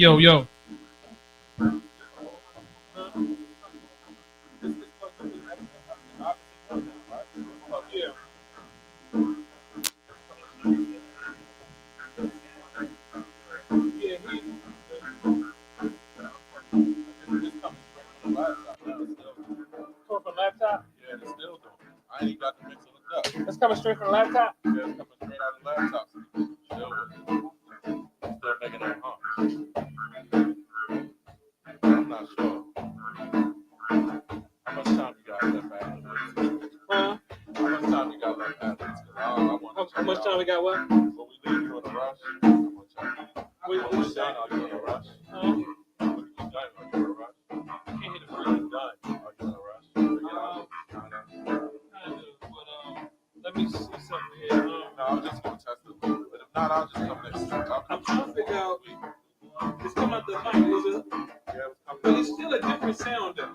Yo, yo. From the laptop? Yeah, it's still doing. I ain't got the mix hooked up. It's coming straight from the laptop? Yeah, it's coming straight out of the laptop. Still making that hum. I'm not sure. How much time you got left after this? Huh? How much time you got left after this? How much time we got what? When we leave, you in a rush? I'm gonna check. When We you done, are you in a rush? Huh? When you done, are you in a rush? Can't hit the When free. you done, are you in a rush? Kinda. Let me see something here. No, I'm just gonna test it. But if not, I'll just come next week. I'm trying to figure out. It's coming out the mic, is it? Yeah, But it's still a different sound though.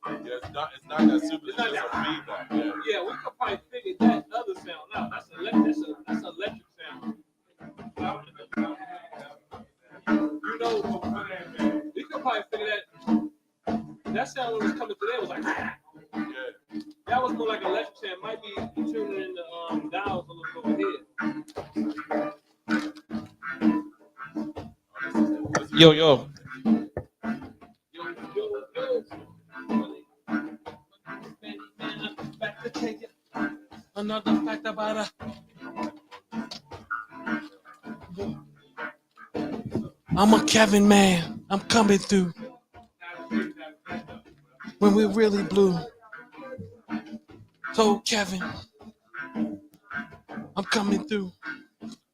yeah, it's not that super. It's not just a that. feedback. Yeah. Yeah, we could probably figure that other sound out. That's electric sound. You know, we could probably figure that. That sound when it was coming today was like. Yeah. That was more like electric sound. Might be tuning in the dials a little over here. Yo, yo. Back to tell you another fact about I'm a Kevin man. I'm coming through. When we really blue. So Kevin, I'm coming through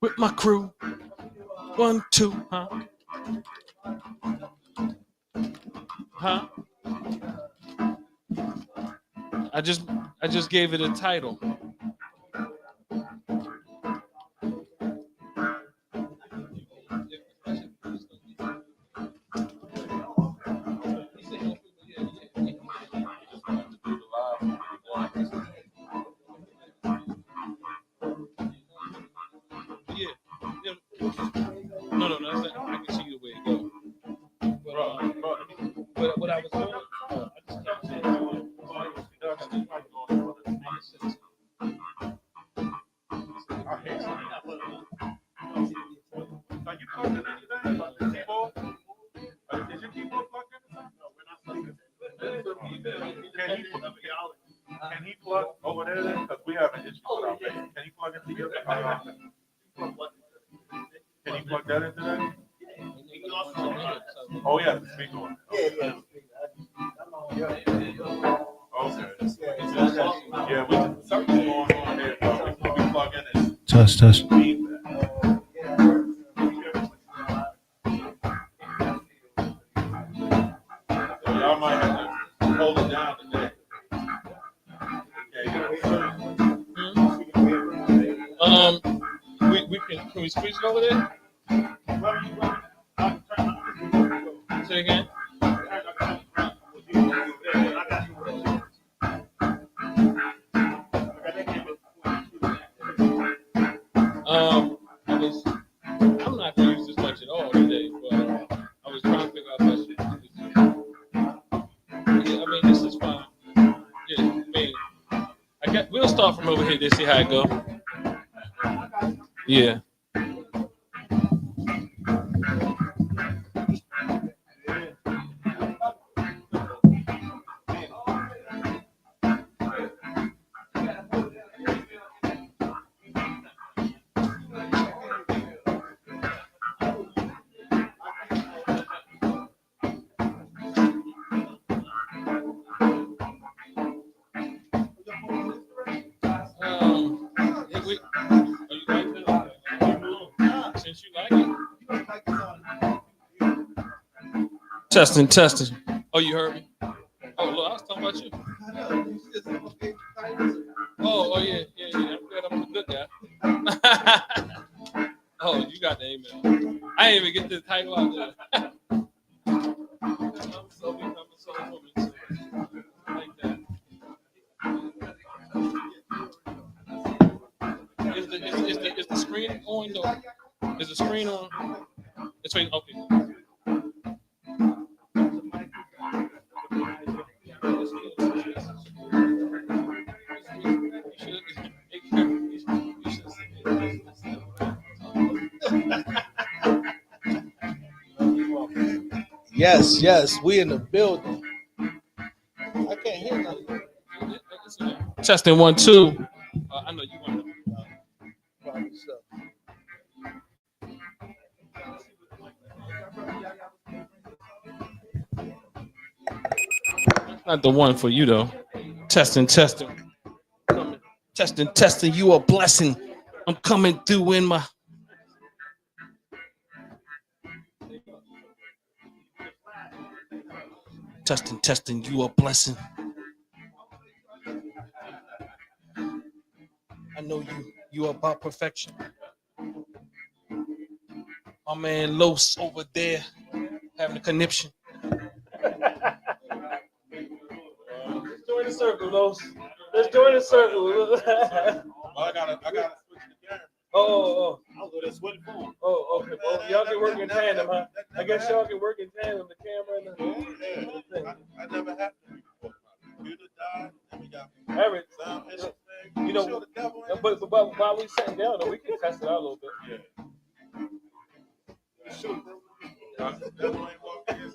with my crew. 1, 2, huh? Huh? I just gave it a title. No, that's not, I can see the way it goes. But what I was doing, I just kept saying, Are you plugged in anything? The keyboard? Is your keyboard plugged in? No, we're not plugged in. Can he plug over there then? Because we have an issue with our base. Can he plug into your Can he plug that into that? Oh yeah, the speaker one. Okay. Yeah, something's going on here, bro. We plug in and Test. y'all might have to hold it down today. Can we squeeze it over there? Say again. I'm not gonna use this much at all today, but I was trying to figure out that shit. Yeah, I mean, this is fine. Yeah, I mean, we'll start from over here to see how it go. Yeah. Since you like it. Testing. Oh, you heard me? Oh, look, I was talking about you. Oh, yeah. I'm glad I'm a good guy. Oh, you got the email. I didn't even get the title out there. I'm so becoming so woman. Like that. Is the screen on though? Is the screen on? It's waiting. Okay. Yes, we in the building. I can't hear nothing. Testing 1 2. I know you want to. Probably so. Not the one for you though. Testing. Coming. Testing. You a blessing. I'm coming through in my. Testing. You a blessing. I know you about perfection. My man Los over there having a conniption. Let's join the circle, Los. Let's join the circle. I gotta switch the camera. Oh. I'll go to switch phone. Oh, okay. Well, y'all can work in tandem, huh? I guess y'all can work in tandem, the camera and the thing. I never had to before. Computer died, then we got Everett, sound issue. you know, but while we sitting down, though, we can test it out a little bit. Yeah. Devil ain't walking in.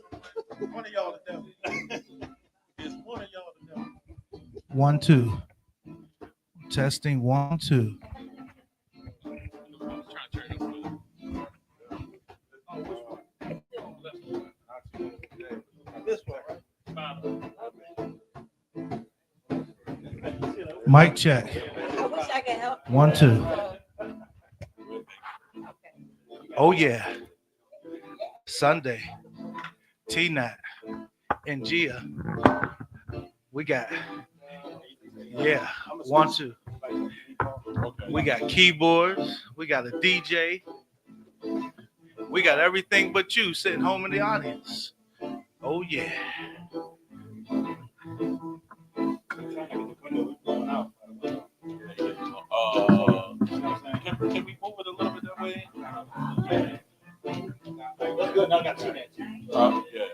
One of y'all the devil. It's one of y'all the devil. 1 2. Testing 1 2. This one, right? Mic check. I wish I could help. 1 2. Oh yeah. Sunday. T-Nat and Gia. We got 1 2. We got keyboards. We got a DJ. We got everything but you sitting home in the audience. Oh yeah. Can we move it a little bit that way? That's good. Now I got 2 minutes. Yeah.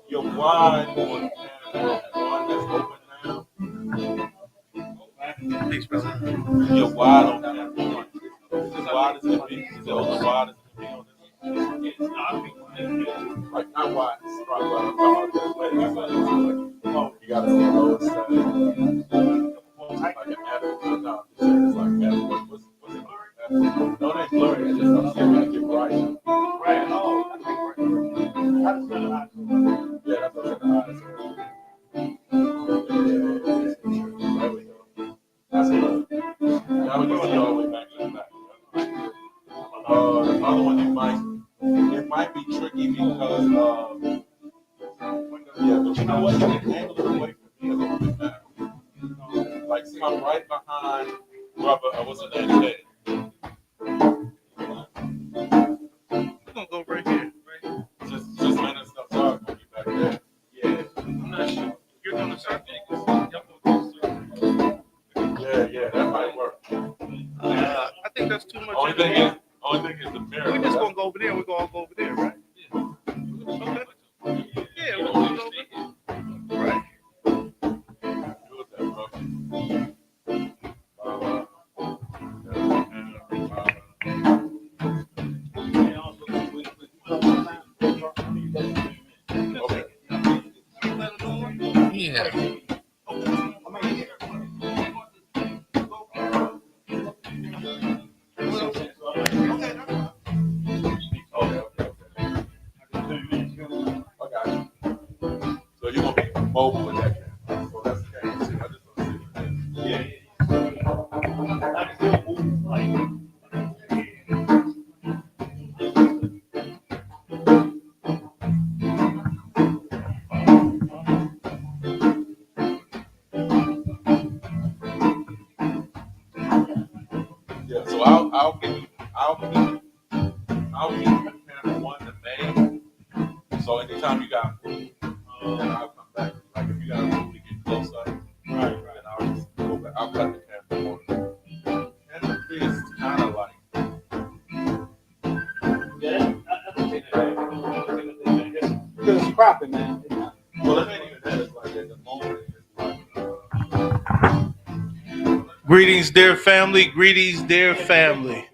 Your wide one that's open now. Thanks, brother. Your wide on that one. Is it wide as it be? Is it on the wide as it be on this? Like not wide. It's probably wide. I'm talking about this way. You gotta see those. Like an apple. No, it's like apple. What's it? No, they blurry. It's just I'm saying make it bright. Right. Oh, that's good. Yeah, that's what's in the eyes. There we go. That's good. Now we can see all the way back to the back. The other one it might be tricky because yeah, but you know what? You can angle it away from me a little bit now. Like come right behind rubber. What's the name? Head. We're gonna go right here. Just letting stuff talk when you back there. Yeah. I'm not sure. You're gonna start. Yeah, that might work. I think that's too much. Only thing is the mirror. We're just gonna go over there. We're gonna all go over there, right? Okay. Yeah, we're gonna go over there. Right. Do it that, bro. Okay. Yeah. Okay. So you're gonna be mobile with that camera. So that's the camera. See, I just don't see it. I can still move like. Yeah. So I'll keep the camera one the main. So anytime you got food, then I'll come back. Like if you got food to get close up, right, then I'll just go back. I'll cut the camera more. And the tree is kind of like. Yeah, that's okay. Because it's cropping, man. Well, it ain't even that. It's like at the moment, it's like. Greetings, dear family. Greetings, dear family.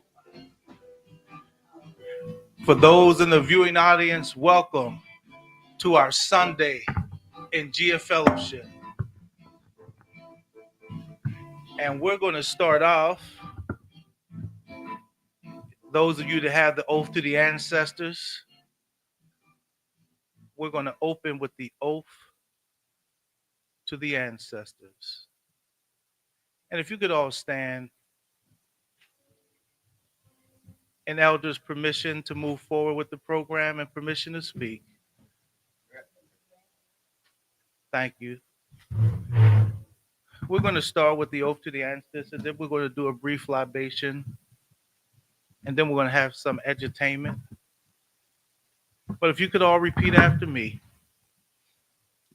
For those in the viewing audience, welcome to our Sunday in Gia Fellowship. And we're going to start off, those of you that have the oath to the ancestors, we're going to open with the oath to the ancestors. And if you could all stand, and elders' permission to move forward with the program and permission to speak. Thank you. We're going to start with the oath to the ancestors, then we're going to do a brief libation, and then we're going to have some edutainment. But if you could all repeat after me,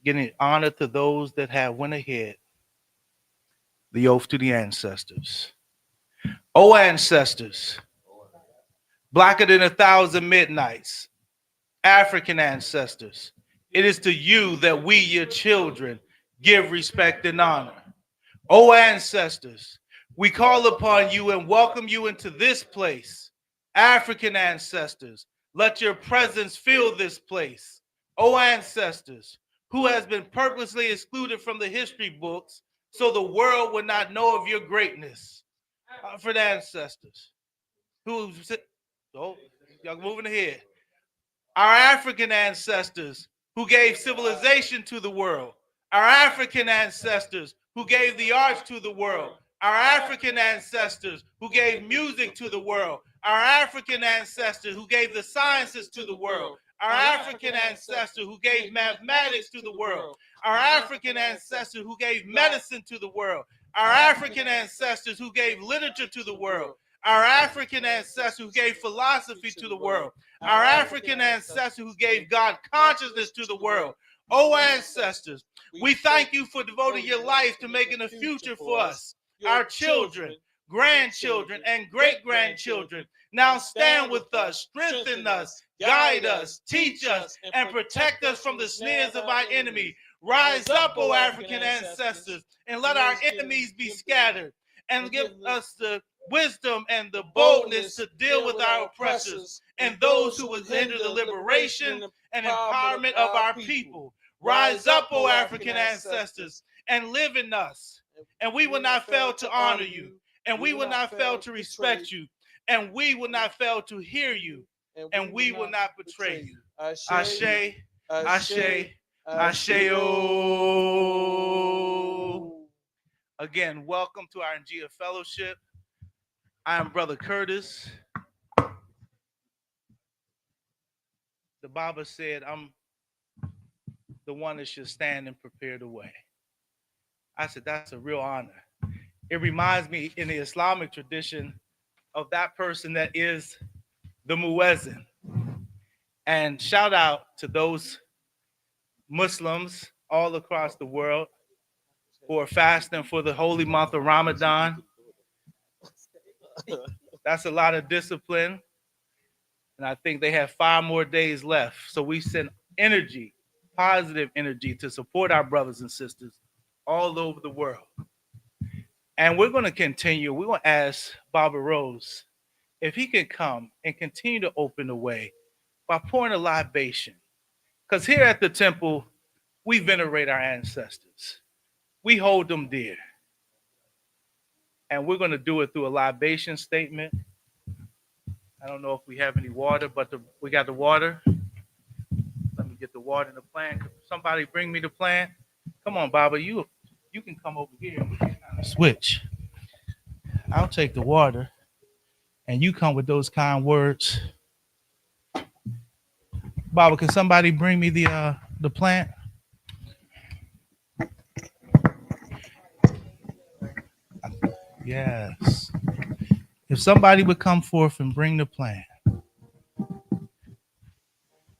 giving honor to those that have went ahead. The oath to the ancestors. O ancestors, blacker than 1,000 midnights, African ancestors, it is to you that we, your children, give respect and honor. O ancestors, we call upon you and welcome you into this place. African ancestors, let your presence fill this place. O ancestors, who has been purposely excluded from the history books so the world would not know of your greatness. For the ancestors, y'all moving ahead. Our African ancestors who gave civilization to the world. Our African ancestors who gave the arts to the world. Our African ancestors who gave music to the world. Our African ancestors who gave the sciences to the world. Our African ancestors who gave mathematics to the world. Our African ancestors who gave medicine to the world. Our African ancestors who gave literature to the world. Our African ancestors who gave philosophy to the world. Our African ancestors who gave God consciousness to the world. Oh, ancestors, we thank you for devoting your life to making a future for us, our children, grandchildren, and great-grandchildren. Now stand with us, strengthen us, guide us, teach us, and protect us from the snares of our enemy. Rise up, O African ancestors, and let our enemies be scattered, and give us the wisdom and the boldness to deal with our oppressors and those who would hinder the liberation and empowerment of our people. Rise up, O African ancestors, and live in us, and we will not fail to honor you, and we will not fail to respect you, and we will not fail to hear you, and we will not betray you. Ashe, Ashe, Ashe-o. Again, welcome to our Ngia Fellowship. I am Brother Curtis. The Baba said, I'm the one that should stand and prepare the way. I said, that's a real honor. It reminds me in the Islamic tradition of that person that is the muezzin. And shout out to those Muslims all across the world who are fasting for the holy month of Ramadan. That's a lot of discipline. And I think they have 5 more days left. So we send energy, positive energy to support our brothers and sisters all over the world. And we're going to continue. We're going to ask Baba Rose if he can come and continue to open the way by pouring a libation. Because here at the temple, we venerate our ancestors. We hold them dear. And we're going to do it through a libation statement. I don't know if we have any water, but we got the water. Let me get the water in the plant. Somebody bring me the plant. Come on, Baba. You can come over here and we can kind of switch. I'll take the water, and you come with those kind words. Baba, can somebody bring me the plant? Yes. If somebody would come forth and bring the plant.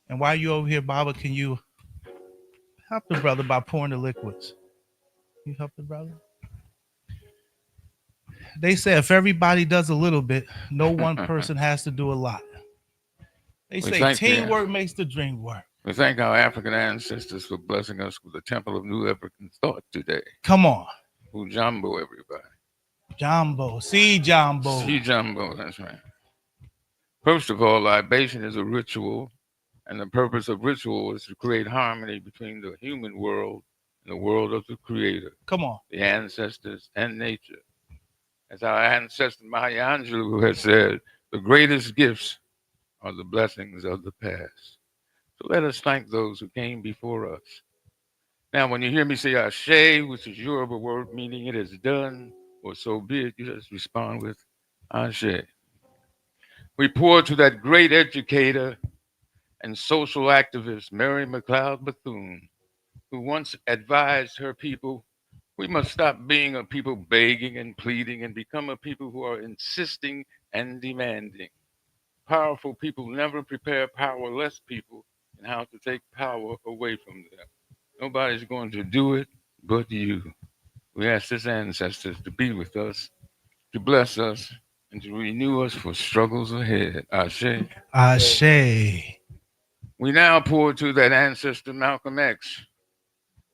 And while you're over here, Baba, can you help the brother by pouring the liquids? Can you help the brother? They say if everybody does a little bit, no one person has to do a lot. They say teamwork makes the dream work. We thank our African ancestors for blessing us with the Temple of New African Thought today. Come on. Ujambo, everybody. Jumbo. See Jumbo. See Jumbo, that's right. First of all, libation is a ritual, and the purpose of ritual is to create harmony between the human world and the world of the Creator, Come on. the ancestors, and nature. As our ancestor Maya Angelou has said, the greatest gifts are the blessings of the past. So let us thank those who came before us. Now, when you hear me say Ashe, which is Yoruba word meaning it is done, or so be it, you just respond with Ashe. We pour to that great educator and social activist, Mary McLeod Bethune, who once advised her people, we must stop being a people begging and pleading and become a people who are insisting and demanding. Powerful people never prepare powerless people in how to take power away from them. Nobody's going to do it but you. We ask his ancestors to be with us, to bless us, and to renew us for struggles ahead. Ashe. Ashe. We now pour to that ancestor Malcolm X,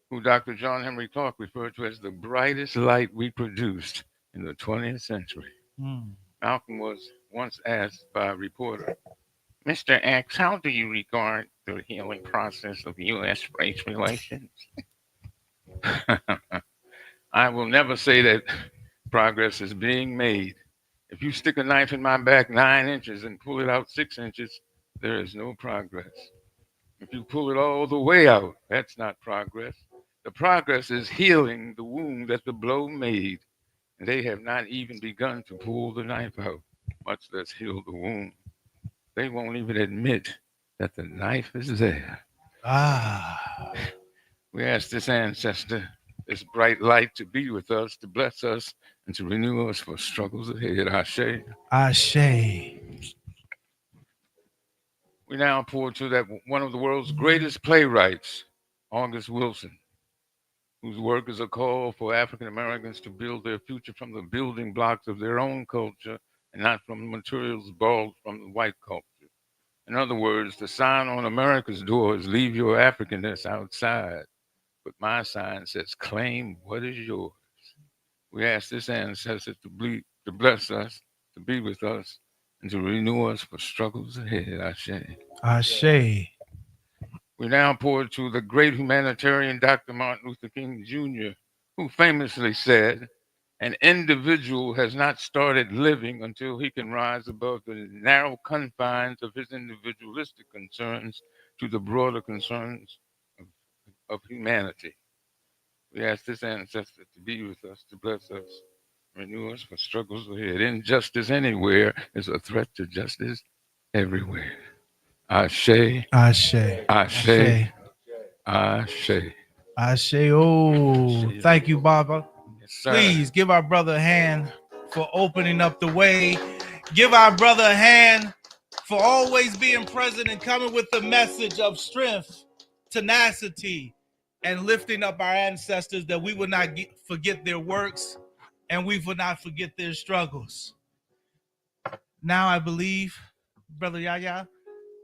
who Dr. John Henry Clark referred to as the brightest light we produced in the 20th century. Mm. Malcolm was once asked by a reporter, Mr. X, how do you regard the healing process of U.S. race relations? I will never say that progress is being made. If you stick a knife in my back 9 inches and pull it out 6 inches, there is no progress. If you pull it all the way out, that's not progress. The progress is healing the wound that the blow made. And they have not even begun to pull the knife out, much less heal the wound. They won't even admit that the knife is there. Ah. We ask this ancestor, this bright light, to be with us, to bless us, and to renew us for struggles ahead. Ashe. Ashe. We now pour to that one of the world's greatest playwrights, August Wilson, whose work is a call for African Americans to build their future from the building blocks of their own culture and not from the materials borrowed from the white culture. In other words, the sign on America's door is leave your Africanness outside, but my sign says claim what is yours. We ask this ancestor to bless us, to be with us, and to renew us for struggles ahead. Ashe. Ashe. We now pour to the great humanitarian Dr. Martin Luther King Jr., who famously said, an individual has not started living until he can rise above the narrow confines of his individualistic concerns to the broader concerns of humanity. We ask this ancestor to be with us, to bless us, renew us for struggles ahead. Injustice anywhere is a threat to justice everywhere. Ashe, Ashe. Ashe, Ashe. Ashe. Oh, thank you, Baba. Yes, sir. Please give our brother a hand for opening up the way. Give our brother a hand for always being present and coming with the message of strength, tenacity, and lifting up our ancestors that we will not forget their works and we will not forget their struggles. Now I believe Brother Yaya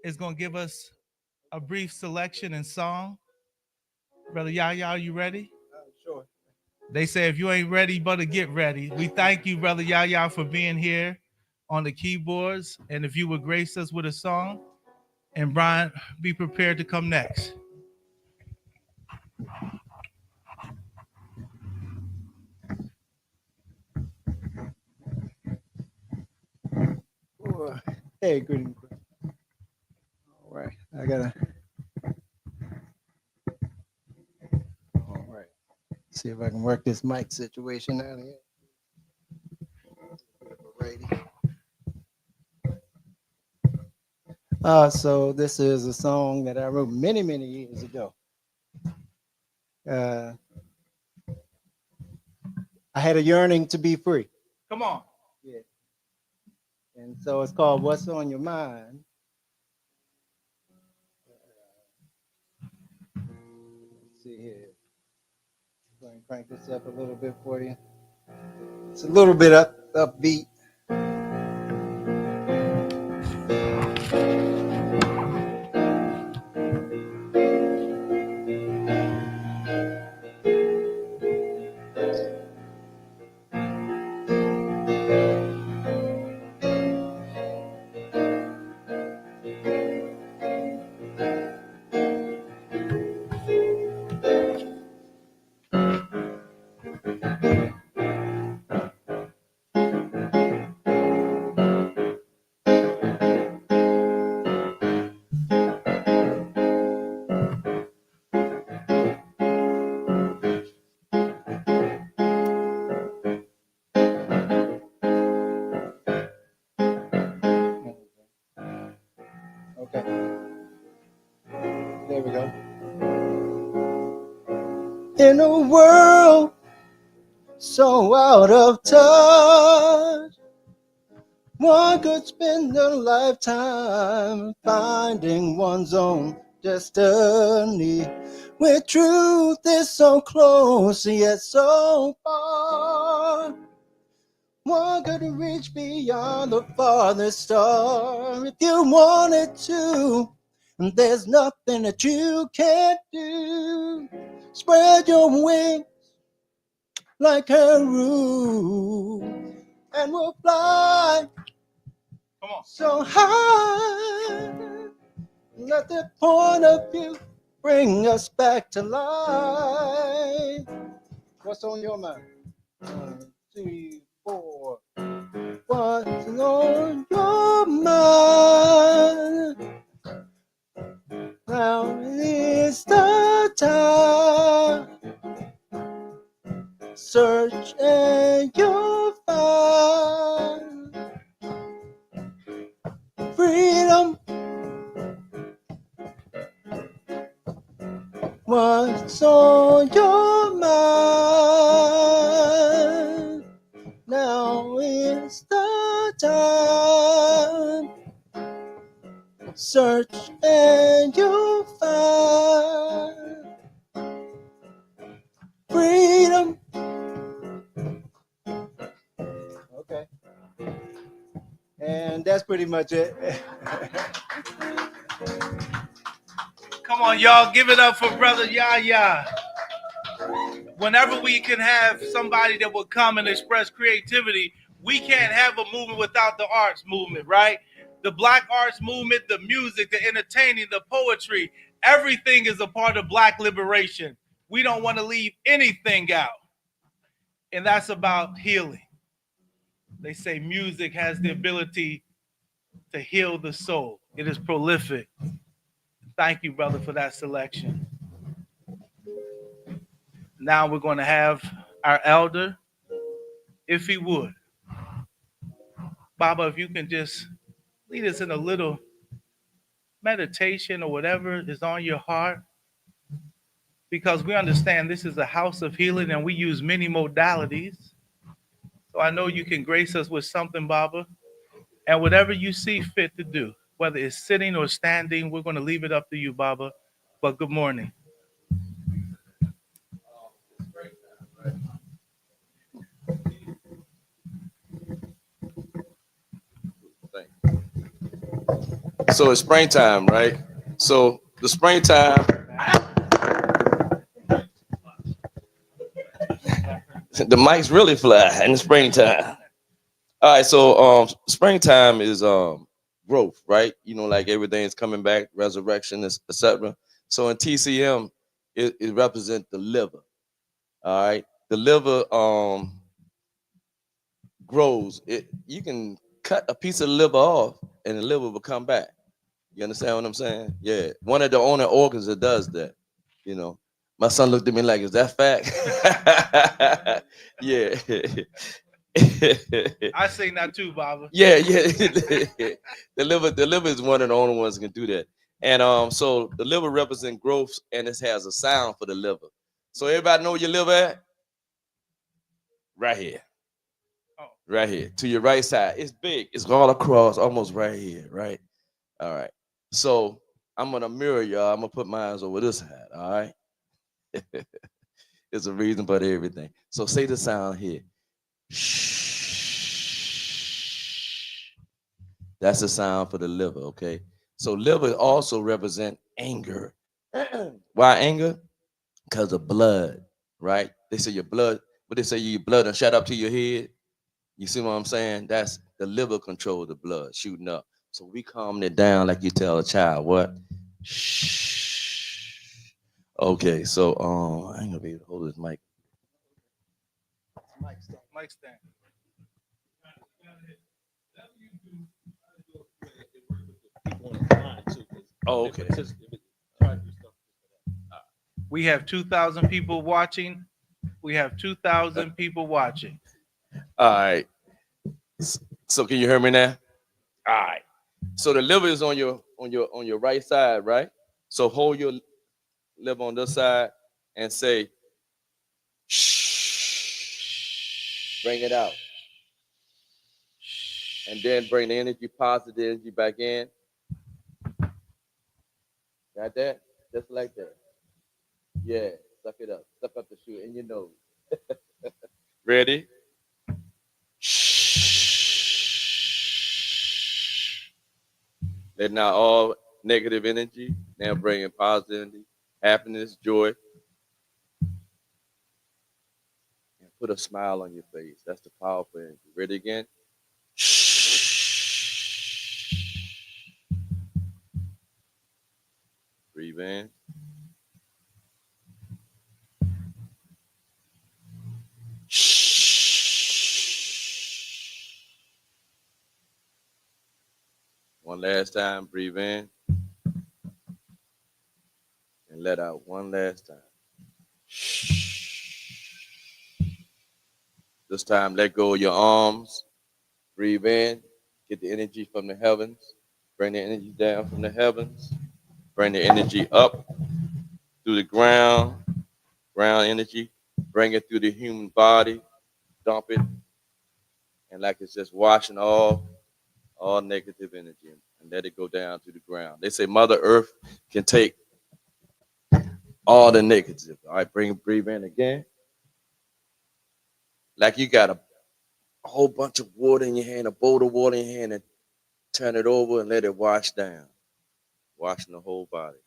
is going to give us a brief selection and song. Brother Yaya, are you ready? Sure. They say if you ain't ready, you better get ready. We thank you, Brother Yaya, for being here on the keyboards. And if you would grace us with a song, and Brian, be prepared to come next. Hey, good. All right, I gotta. All right, see if I can work this mic situation out here. Alrighty. So this is a song that I wrote many, many years ago. I had a yearning to be free. Come on. Yeah. And so it's called What's on Your Mind. Let's see here. Go and crank this up a little bit for you. It's a little bit upbeat. Okay. There we go. In a world so out of touch, one could spend a lifetime finding one's own destiny. Where truth is so close yet so far, one could reach beyond the farthest star if you wanted to. And there's nothing that you can't do. Spread your wings like a roof, and we'll fly. Come on. So high, let the point of view bring us back to life. What's on your mind? 1, 2, 4. What's on your mind? Now is the time. Search and you'll find freedom. What's on your mind? Now is the time. Search and you'll find freedom. Okay. And that's pretty much it. Come on, y'all. Give it up for Brother Yaya. Whenever we can have somebody that will come and express creativity, we can't have a movement without the arts movement, right? The Black arts movement, the music, the entertaining, the poetry, everything is a part of Black liberation. We don't want to leave anything out. And that's about healing. They say music has the ability to heal the soul. It is prolific. Thank you, brother, for that selection. Now we're going to have our elder, if he would. Baba, if you can just lead us in a little meditation or whatever is on your heart, because we understand this is a house of healing and we use many modalities. So I know you can grace us with something, Baba, and whatever you see fit to do, whether it's sitting or standing, we're going to leave it up to you, Baba. But good morning. So it's springtime, right? So the springtime, the mics really fly in the springtime. All right, so springtime is growth, right? You know, like everything's coming back, resurrection, etc. So in TCM, it represents the liver. All right, the liver grows. You can cut a piece of the liver off, and the liver will come back. You understand what I'm saying? Yeah. One of the only organs that does that. You know, my son looked at me like, "Is that fact?" Yeah. I say not too, Baba. Yeah. The liver is one of the only ones that can do that. And so the liver represents growth, and it has a sound for the liver. So everybody know where your liver at? Right here. Oh. Right here. To your right side. It's big. It's all across, almost right here, right? All right. So I'm gonna mirror y'all. I'm gonna put mine over this side. All right. It's a reason for everything. So say the sound here. Shh. That's the sound for the liver. Okay. So liver also represent anger. Why anger? Because of blood, right? They say your blood. But they say your blood and shot up to your head. You see what I'm saying? That's the liver control the blood shooting up. So we calm it down like you tell a child. What? Shh. Okay, so I ain't gonna be able to hold this mic. Mic stand. Oh, okay. We have 2,000 people watching. We have 2,000 people watching. All right. So can you hear me now? All right. So the liver is on your right side, right? So hold your liver on this side and say, shh. Bring it out. And then bring the energy, positive energy back in. Got that? Just like that. Yeah, suck it up. Suck up the shoe in your nose. Ready? Letting out all negative energy. Now bring in positive energy, happiness, joy. And put a smile on your face. That's the powerful energy. Ready again? Breathe in. One last time. Breathe in. And let out one last time. This time, let go of your arms. Breathe in. Get the energy from the heavens. Bring the energy down from the heavens. Bring the energy up through the ground energy. Bring it through the human body. Dump it. And like it's just washing all negative energy and let it go down to the ground. They say Mother Earth can take all the negative. All right, breathe in again. Like you got a whole bunch of water in your hand, a bowl of water in your hand, and turn it over and let it wash down. Washing the whole body.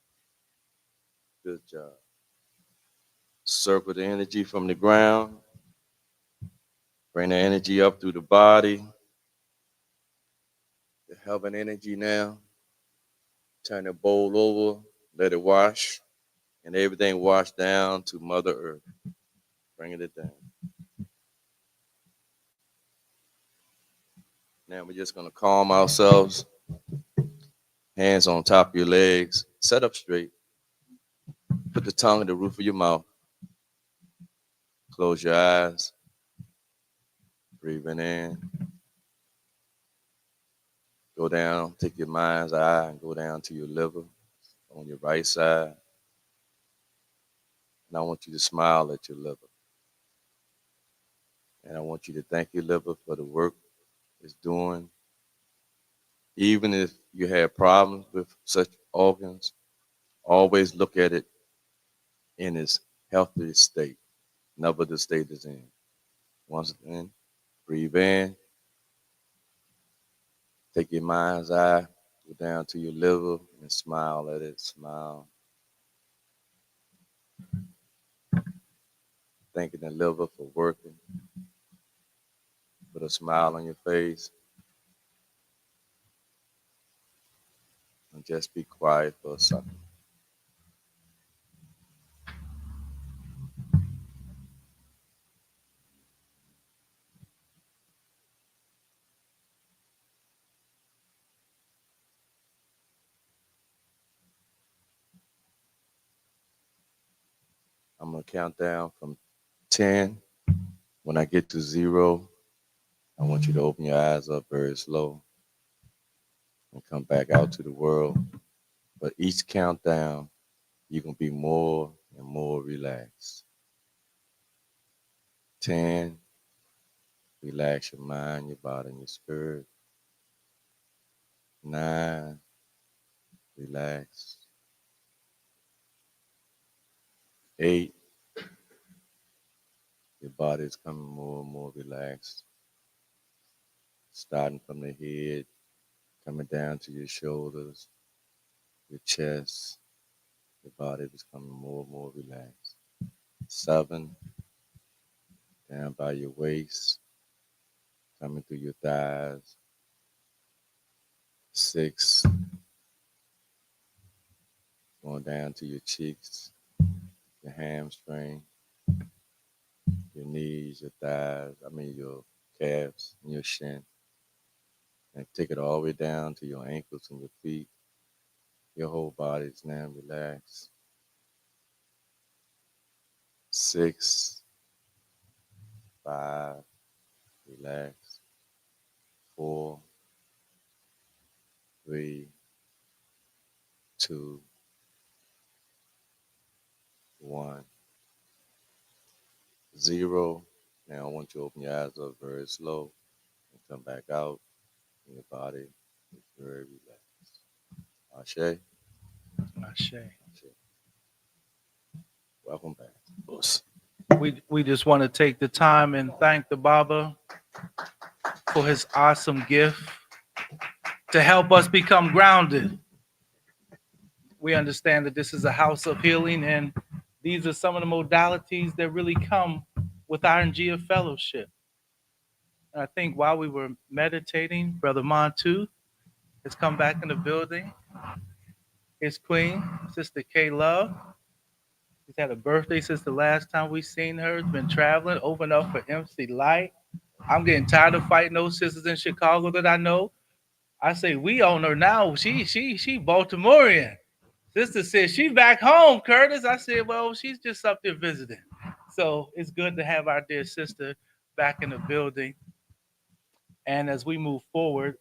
Good job. Circle the energy from the ground. Bring the energy up through the body. The heaven energy now. Turn the bowl over, let it wash, and everything wash down to Mother Earth. Bringing it down. Now we're just going to calm ourselves. Hands on top of your legs. Set up straight. Put the tongue in the roof of your mouth. Close your eyes. Breathing in. Go down. Take your mind's eye and go down to your liver on your right side. And I want you to smile at your liver. And I want you to thank your liver for the work it's doing. Even if you have problems with such organs, always look at it in its healthiest state, never the state it's in. Once again, breathe in, take your mind's eye, go down to your liver and smile at it, smile. Thanking the liver for working. Put a smile on your face and just be quiet for a second. I'm going to count down from 10. When I get to 0, I want you to open your eyes up very slow and come back out to the world. But each countdown, you're going to be more and more relaxed. 10, relax your mind, your body, and your spirit. 9, relax. 8, your body is coming more and more relaxed. Starting from the head, coming down to your shoulders, your chest. Your body is becoming more and more relaxed. 7, down by your waist, coming through your thighs. 6, going down to your cheeks, your hamstring, your knees, your thighs, your calves and your shin. And take it all the way down to your ankles and your feet. Your whole body is now relaxed. 6, 5, relax. 4, 3, 2, 1, 0. Now I want you to open your eyes up very slow and come back out. And your body is very relaxed. Ashe. Ashe. Ashe. Welcome back. Boss. We just want to take the time and thank the Baba for his awesome gift to help us become grounded. We understand that this is a house of healing, and these are some of the modalities that really come with our Ngea fellowship. And I think while we were meditating, Brother Montu has come back in the building. His queen, Sister K Love. She's had a birthday since the last time we seen her. Has been traveling, opened up for MC Light. I'm getting tired of fighting those sisters in Chicago that I know. I say we own her now. She Baltimorean. Sister said she's back home, Curtis. I said, well, she's just up there visiting. So it's good to have our dear sister back in the building. And as we move forward,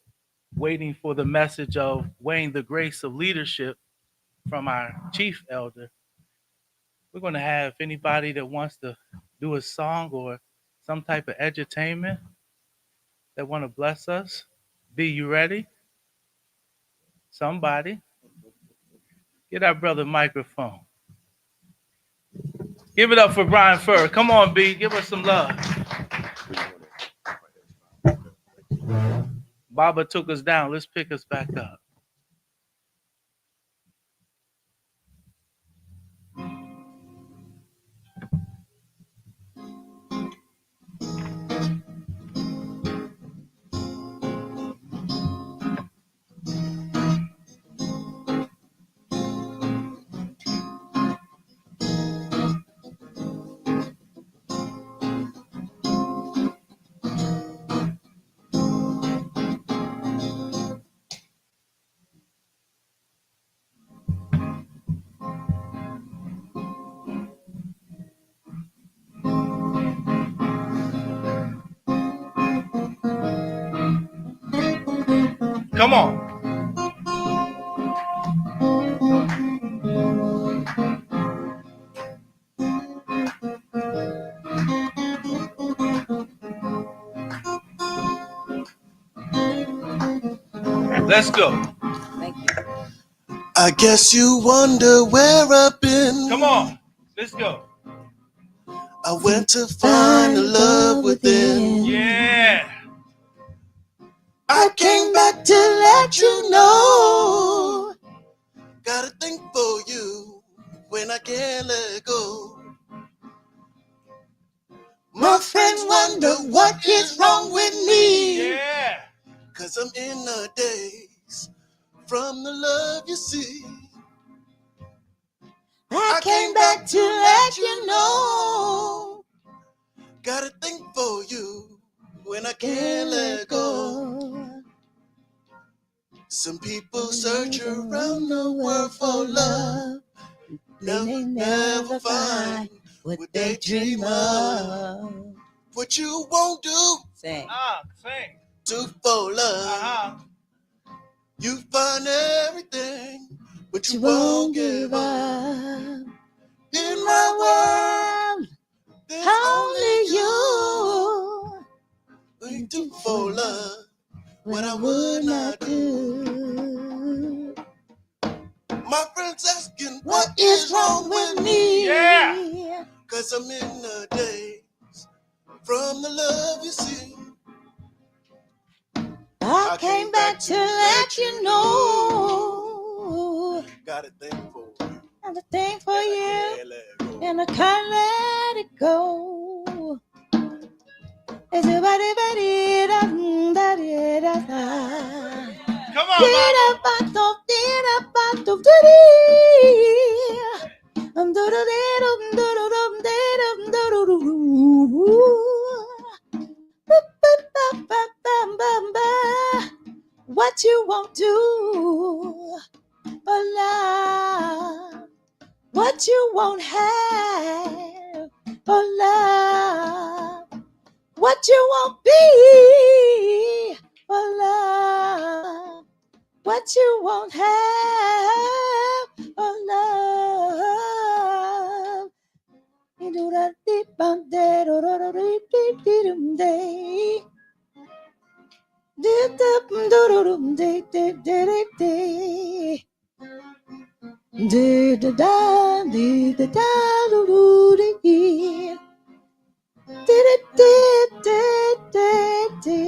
waiting for the message of weighing the grace of leadership from our chief elder, we're going to have anybody that wants to do a song or some type of edutainment that want to bless us. Be you ready? Somebody. Get our brother microphone. Give it up for Brian Furr. Come on, B. Give us some love. Baba took us down. Let's pick us back up. Come on. Let's go. Thank you. I guess you wonder where I've been. Come on. Let's go. I went to find the love within. Yeah. I came back to let you know. Got a thing for you when I can't let go. My friends wonder what is wrong with me. Yeah. 'Cause I'm in the days from the love you see. I came back to let you know. Got a thing for you when I can't let go. Some people search around the world for love. They never find what they dream of. What you won't do Sing. Sing. to for love. You find everything, but you won't give up. In my world, there's only you. We do for love what I would not do. My friends asking what is wrong with me. Yeah. 'Cause I'm in the days from the love you see. I came back to let you know. Got a thing for you. Got a thing for you. And I can't let go. And I can't let it go. It's a body, body, da, da, da, da. Come on, Mama. What you won't do for love, what you won't have for love, what you won't be for love, what you won't have, oh love. You do that deep on day, do do do do do do do day. Do do do do do day day day day. Do da da do da da do do day. Do do do do do.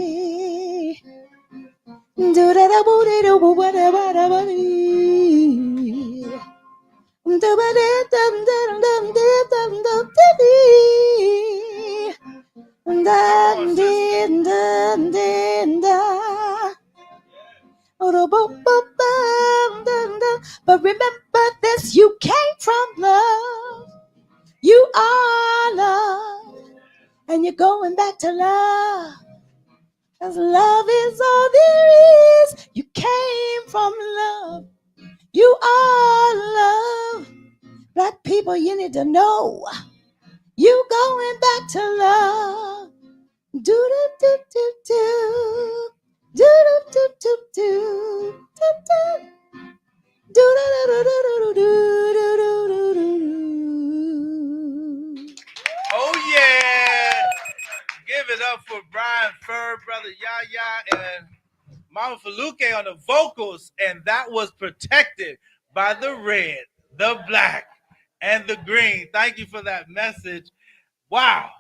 Do da da bo de do bo ba da ba da ba dee. Do ba da dum dum dum dum dum dum dee. Dum dum dum dum dum. Oh, bo bo bum dum dum. But remember this: you came from love. You are love, and you're going back to love. 'Cause love is all there is. You came from love. You are love. Black people, you need to know. You going back to love. Do do do do do. Do do do do do. Do do. Do do do do do do do do do. Oh yeah. Give it up for Brian Fur, brother Yaya, and Mama Faluke on the vocals, and that was protected by the red, the black, and the green. Thank you for that message. Wow.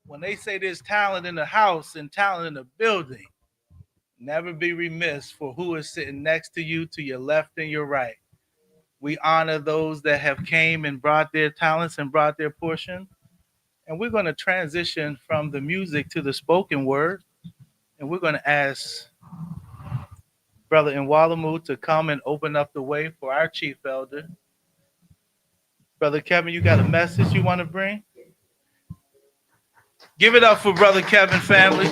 When they say there's talent in the house and talent in the building, never be remiss for who is sitting next to you, to your left and your right. We honor those that have came and brought their talents and brought their portion. And we're going to transition from the music to the spoken word. And we're going to ask Brother Nwalamu to come and open up the way for our chief elder. Brother Kevin, you got a message you want to bring? Give it up for Brother Kevin, family.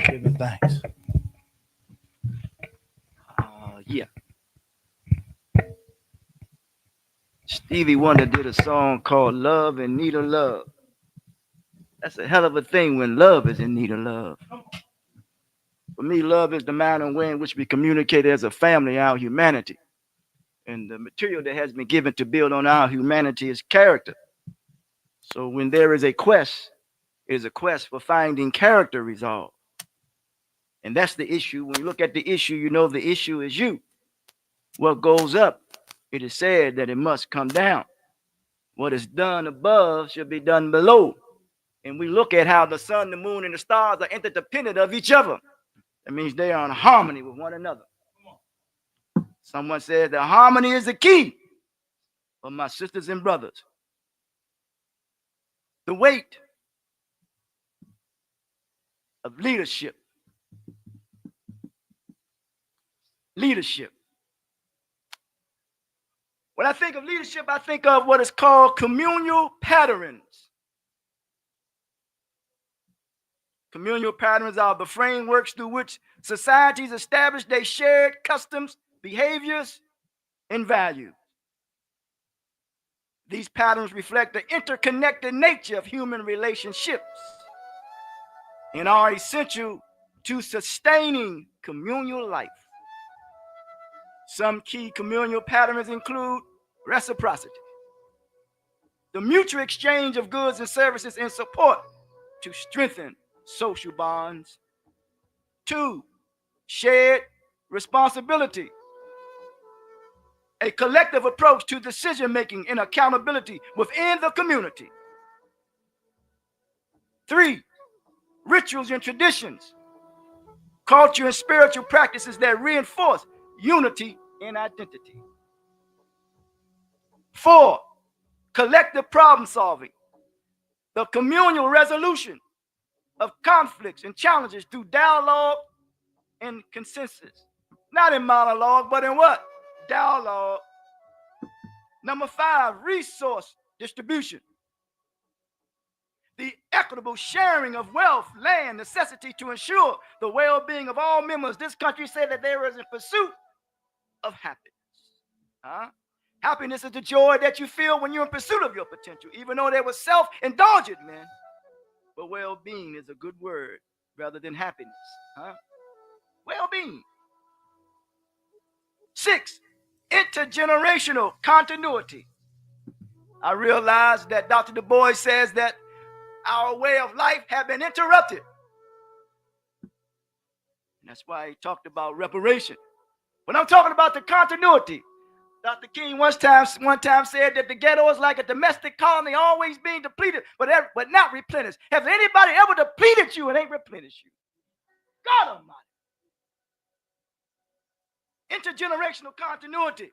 Giving thanks. Yeah. Stevie Wonder did a song called Love in Need of Love. That's a hell of a thing when love is in need of love. For me, love is the manner and way in which we communicate as a family, our humanity. And the material that has been given to build on our humanity is character. So when there is a quest, it is a quest for finding character resolve. And that's the issue. When you look at the issue, you know the issue is you. What goes up, it is said that it must come down. What is done above should be done below. And we look at how the sun, the moon, and the stars are interdependent of each other. That means they are in harmony with one another. Someone said that harmony is the key for my sisters and brothers. The weight of leadership. Leadership. When I think of leadership, I think of what is called communal patterns. Communal patterns are the frameworks through which societies establish their shared customs, behaviors, and values. These patterns reflect the interconnected nature of human relationships and are essential to sustaining communal life. Some key communal patterns include reciprocity, the mutual exchange of goods and services in support to strengthen social bonds. 2, shared responsibility, a collective approach to decision-making and accountability within the community. 3, rituals and traditions, culture and spiritual practices that reinforce unity and identity. 4, collective problem solving, the communal resolution of conflicts and challenges through dialogue and consensus. Not in monologue, but in what? Dialogue. Number 5, resource distribution, the equitable sharing of wealth, land, necessity to ensure the well-being of all members. This country said that there is a pursuit of happiness. Huh? Happiness is the joy that you feel when you're in pursuit of your potential, even though they were self-indulgent men. But well-being is a good word rather than happiness. Huh? Well-being. 6, intergenerational continuity. I realize that Dr. Du Bois says that our way of life have been interrupted. And that's why he talked about reparation. When I'm talking about the continuity, Dr. King one time said that the ghetto is like a domestic colony always being depleted, but not replenished. Has anybody ever depleted you and ain't replenished you? God Almighty. Intergenerational continuity.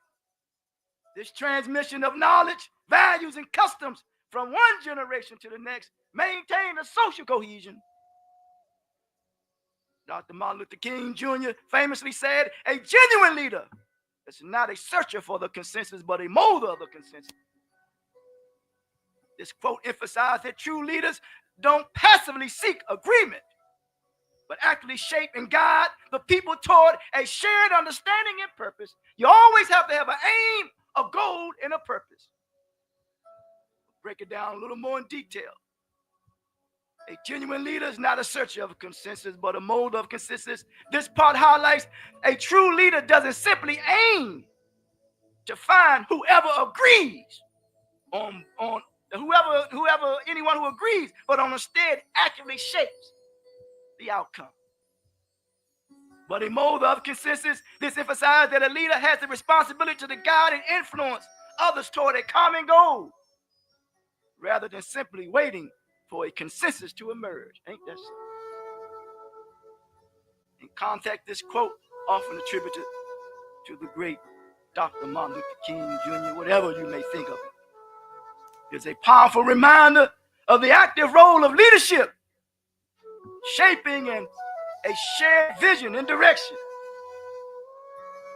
This transmission of knowledge, values, and customs from one generation to the next maintain a social cohesion. Dr. Martin Luther King Jr. famously said, a genuine leader is not a searcher for the consensus, but a molder of the consensus. This quote emphasized that true leaders don't passively seek agreement, but actively shape and guide the people toward a shared understanding and purpose. You always have to have an aim, a goal, and a purpose. Break it down a little more in detail. A genuine leader is not a searcher of consensus, but a molder of consensus. This part highlights a true leader doesn't simply aim to find whoever agrees on anyone who agrees, but instead actively shapes the outcome. But a molder of consensus, this emphasizes that a leader has the responsibility to guide and influence others toward a common goal, rather than simply waiting for a consensus to emerge. Ain't that so? In context, this quote, often attributed to the great Dr. Martin Luther King Jr., whatever you may think of it, is a powerful reminder of the active role of leadership, shaping and a shared vision and direction.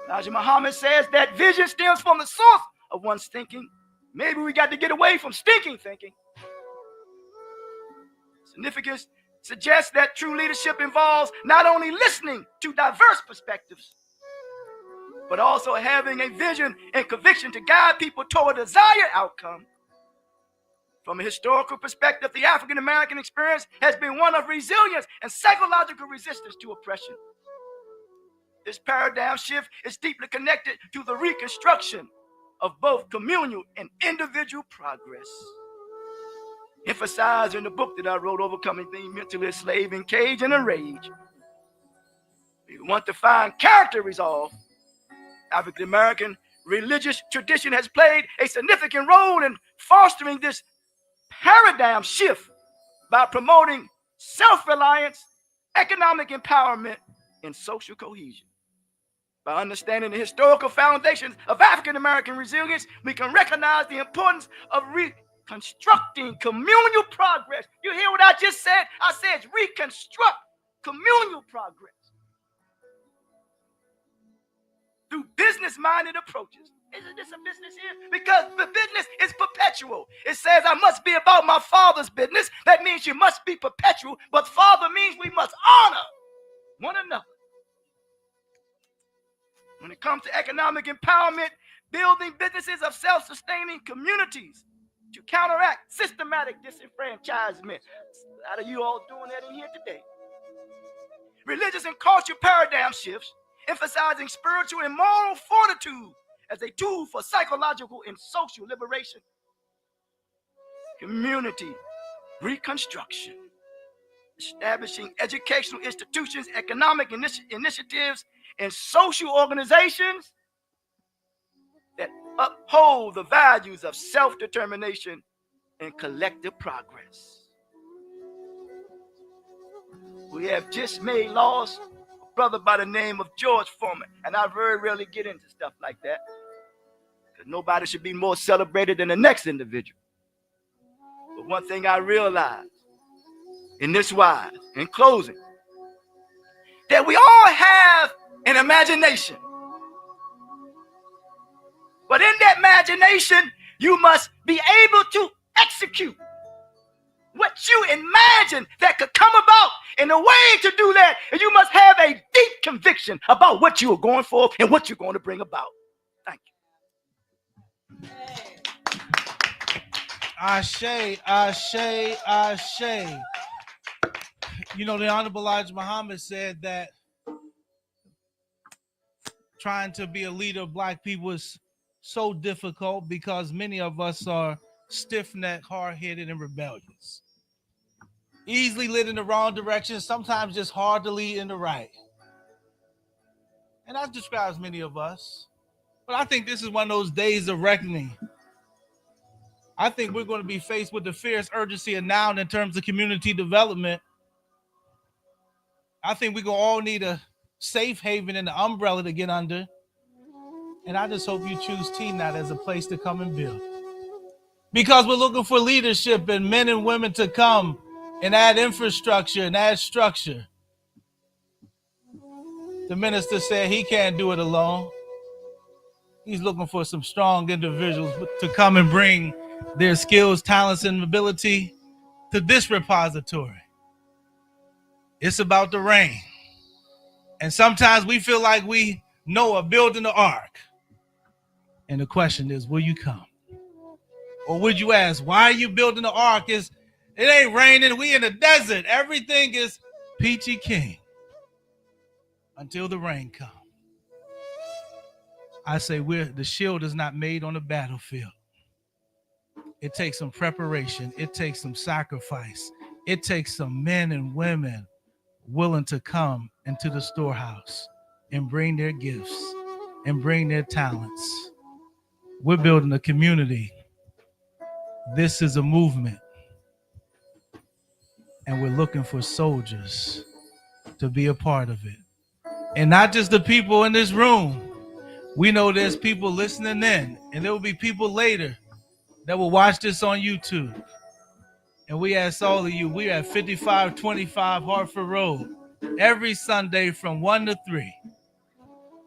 Elijah Muhammad says that vision stems from the source of one's thinking. Maybe we got to get away from stinking thinking. Significance suggests that true leadership involves not only listening to diverse perspectives, but also having a vision and conviction to guide people toward a desired outcome. From a historical perspective, the African American experience has been one of resilience and psychological resistance to oppression. This paradigm shift is deeply connected to the reconstruction of both communal and individual progress. Emphasized in the book that I wrote, Overcoming the Mentally Enslaving Cage and Enrage. We want to find character resolve. African American religious tradition has played a significant role in fostering this paradigm shift by promoting self-reliance, economic empowerment, and social cohesion. By understanding the historical foundations of African American resilience, we can recognize the importance of reconstructing communal progress. You hear what I just said? I said reconstruct communal progress through business-minded approaches. Isn't this a business here? Because the business is perpetual. It says I must be about my Father's business. That means you must be perpetual, but Father means we must honor one another. When it comes to economic empowerment, building businesses of self-sustaining communities to counteract systematic disenfranchisement. A lot of you all doing that in here today. Religious and cultural paradigm shifts, emphasizing spiritual and moral fortitude as a tool for psychological and social liberation. Community reconstruction, establishing educational institutions, economic initiatives, and social organizations that uphold the values of self-determination and collective progress. We have just made laws, a brother by the name of George Foreman, and I very rarely get into stuff like that, because nobody should be more celebrated than the next individual. But one thing I realized in this wise, in closing, that we all have an imagination. But in that imagination, you must be able to execute. what you imagine that could come about. And the way to do that is you must have a deep conviction about what you are going for and what you're going to bring about. Thank you. Ashe, Ashe, Ashe. You know, the Honorable Elijah Muhammad said that trying to be a leader of black people is so difficult because many of us are stiff-necked, hard-headed, and rebellious. Easily led in the wrong direction, sometimes just hard to lead in the right. And that describes many of us. But I think this is one of those days of reckoning. I think we're going to be faced with the fierce urgency of now in terms of community development. I think we're going to all need a safe haven and an umbrella to get under. And I just hope you choose TNAT as a place to come and build. Because we're looking for leadership and men and women to come and add infrastructure and add structure. The minister said he can't do it alone. He's looking for some strong individuals to come and bring their skills, talents, and ability to this repository. It's about the rain. And sometimes we feel like we know building the ark. And the question is, will you come? Or would you ask, why are you building the ark? It ain't raining. We in the desert. Everything is peachy keen until the rain comes. I say the shield is not made on the battlefield. It takes some preparation. It takes some sacrifice. It takes some men and women willing to come into the storehouse and bring their gifts and bring their talents. We're building a community. This is a movement. And we're looking for soldiers to be a part of it. And not just the people in this room. We know there's people listening in, and there will be people later that will watch this on YouTube. And we ask all of you, we're at 5525 Hartford Road every Sunday from 1 to 3.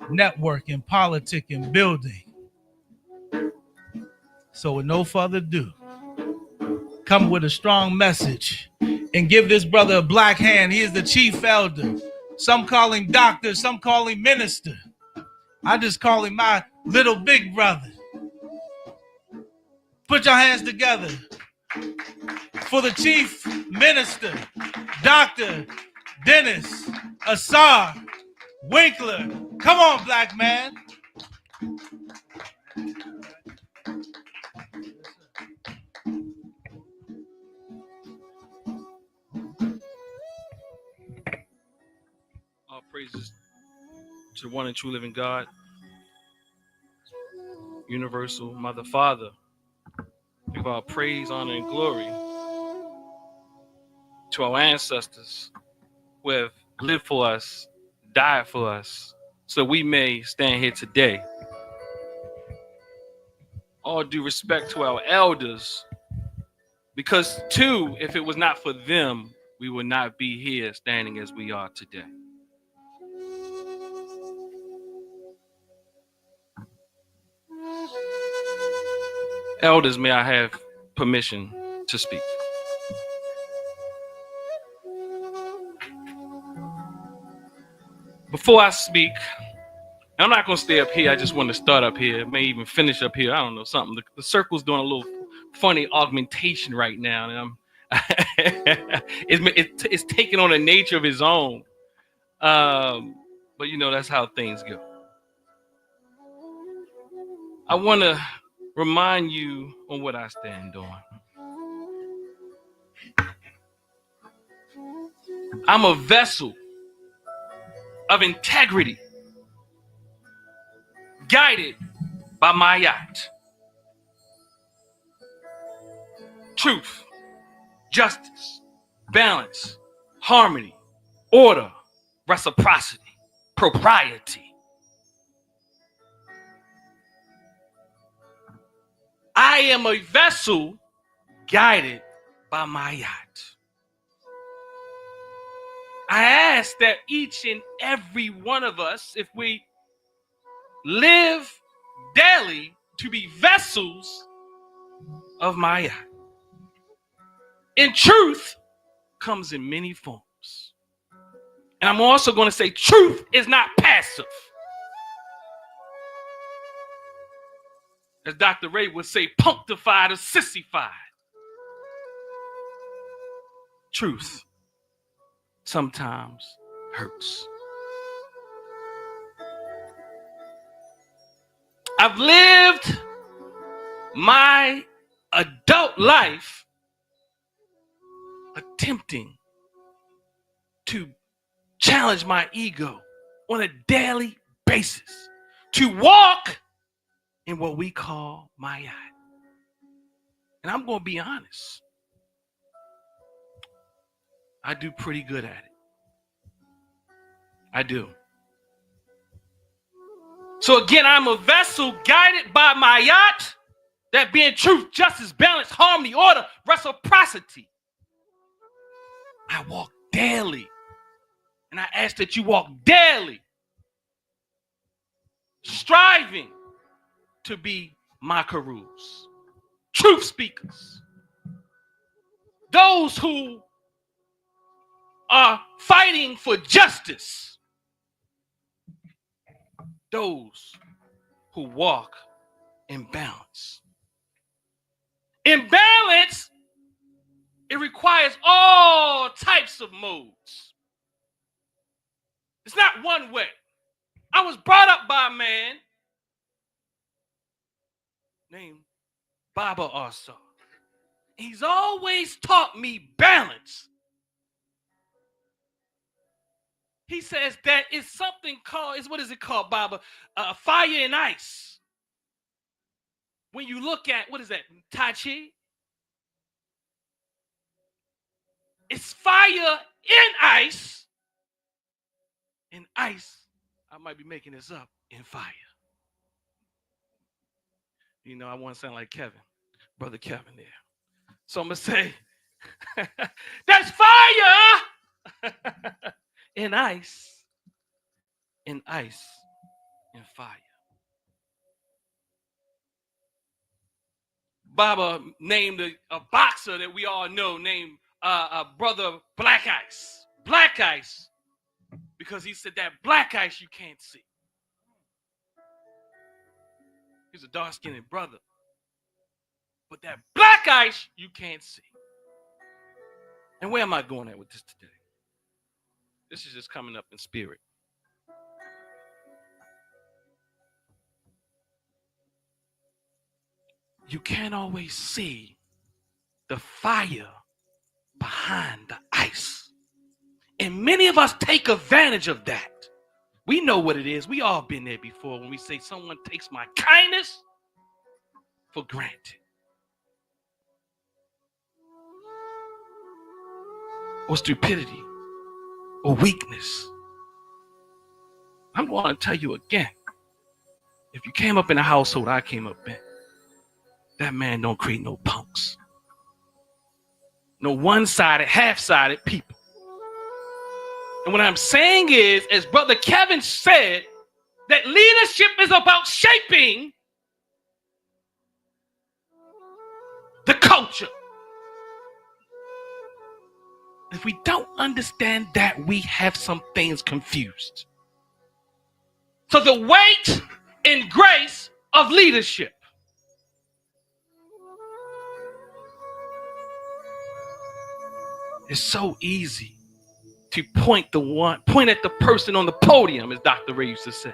Networking, politicking, building. So with no further ado, come with a strong message and give this brother a black hand. He is the chief elder. Some call him doctor, some call him minister. I just call him my little big brother. Put your hands together for the chief minister, Dr. Dennis Ausar Winkler. Come on, black man. All praises to the one and true living God, universal Mother, Father. Give our praise, honor, and glory to our ancestors who have lived for us, died for us, so we may stand here today. All due respect to our elders, because too, if it was not for them, we would not be here standing as we are today. Elders, may I have permission to speak? Before I speak, I'm not going to stay up here. I just want to start up here. May even finish up here. I don't know, something. The circle's doing a little funny augmentation right now. And it's taking on a nature of its own. But, you know, that's how things go. I want to remind you on what I stand on. I'm a vessel of integrity, guided by my yacht. Truth, justice, balance, harmony, order, reciprocity, propriety. I am a vessel guided by my yacht. I ask that each and every one of us, if we live daily to be vessels of my yacht. And truth comes in many forms. And I'm also going to say truth is not passive. As Dr. Ray would say, punctified or sissified. Truth sometimes hurts. I've lived my adult life attempting to challenge my ego on a daily basis, to walk in what we call my eye. And I'm going to be honest, I do pretty good at it. I do. So again, I'm a vessel guided by my yacht, that being truth, justice, balance, harmony, order, reciprocity. I walk daily. And I ask that you walk daily, striving to be macaroons, truth speakers, those who are fighting for justice, those who walk in balance. In balance, it requires all types of modes. It's not one way. I was brought up by a man named Baba Ausar. He's always taught me balance. He says that it's something called, what is it called, Baba? Fire and ice. When you look at, what is that, Tai Chi? It's fire in ice, and ice, I might be making this up, in fire. You know, I want to sound like Kevin, Brother Kevin there. So I'm going to say, that's fire in ice, in ice, in fire. Baba named a boxer that we all know named Brother Black Ice. Black Ice, because he said that black ice you can't see. He's a dark-skinned brother. But that black ice you can't see. And where am I going at with this today? This is just coming up in spirit. You can't always see the fire behind the ice. And many of us take advantage of that. We know what it is. We all been there before when we say someone takes my kindness for granted. Or stupidity. Or weakness. I'm going to tell you again. If you came up in a household I came up in, that man don't create no punks. No one-sided, half-sided people. And what I'm saying is, as Brother Kevin said, that leadership is about shaping the culture. If we don't understand that, we have some things confused. So the weight and grace of leadership. It's so easy to point at the person on the podium, as Dr. Ray used to say.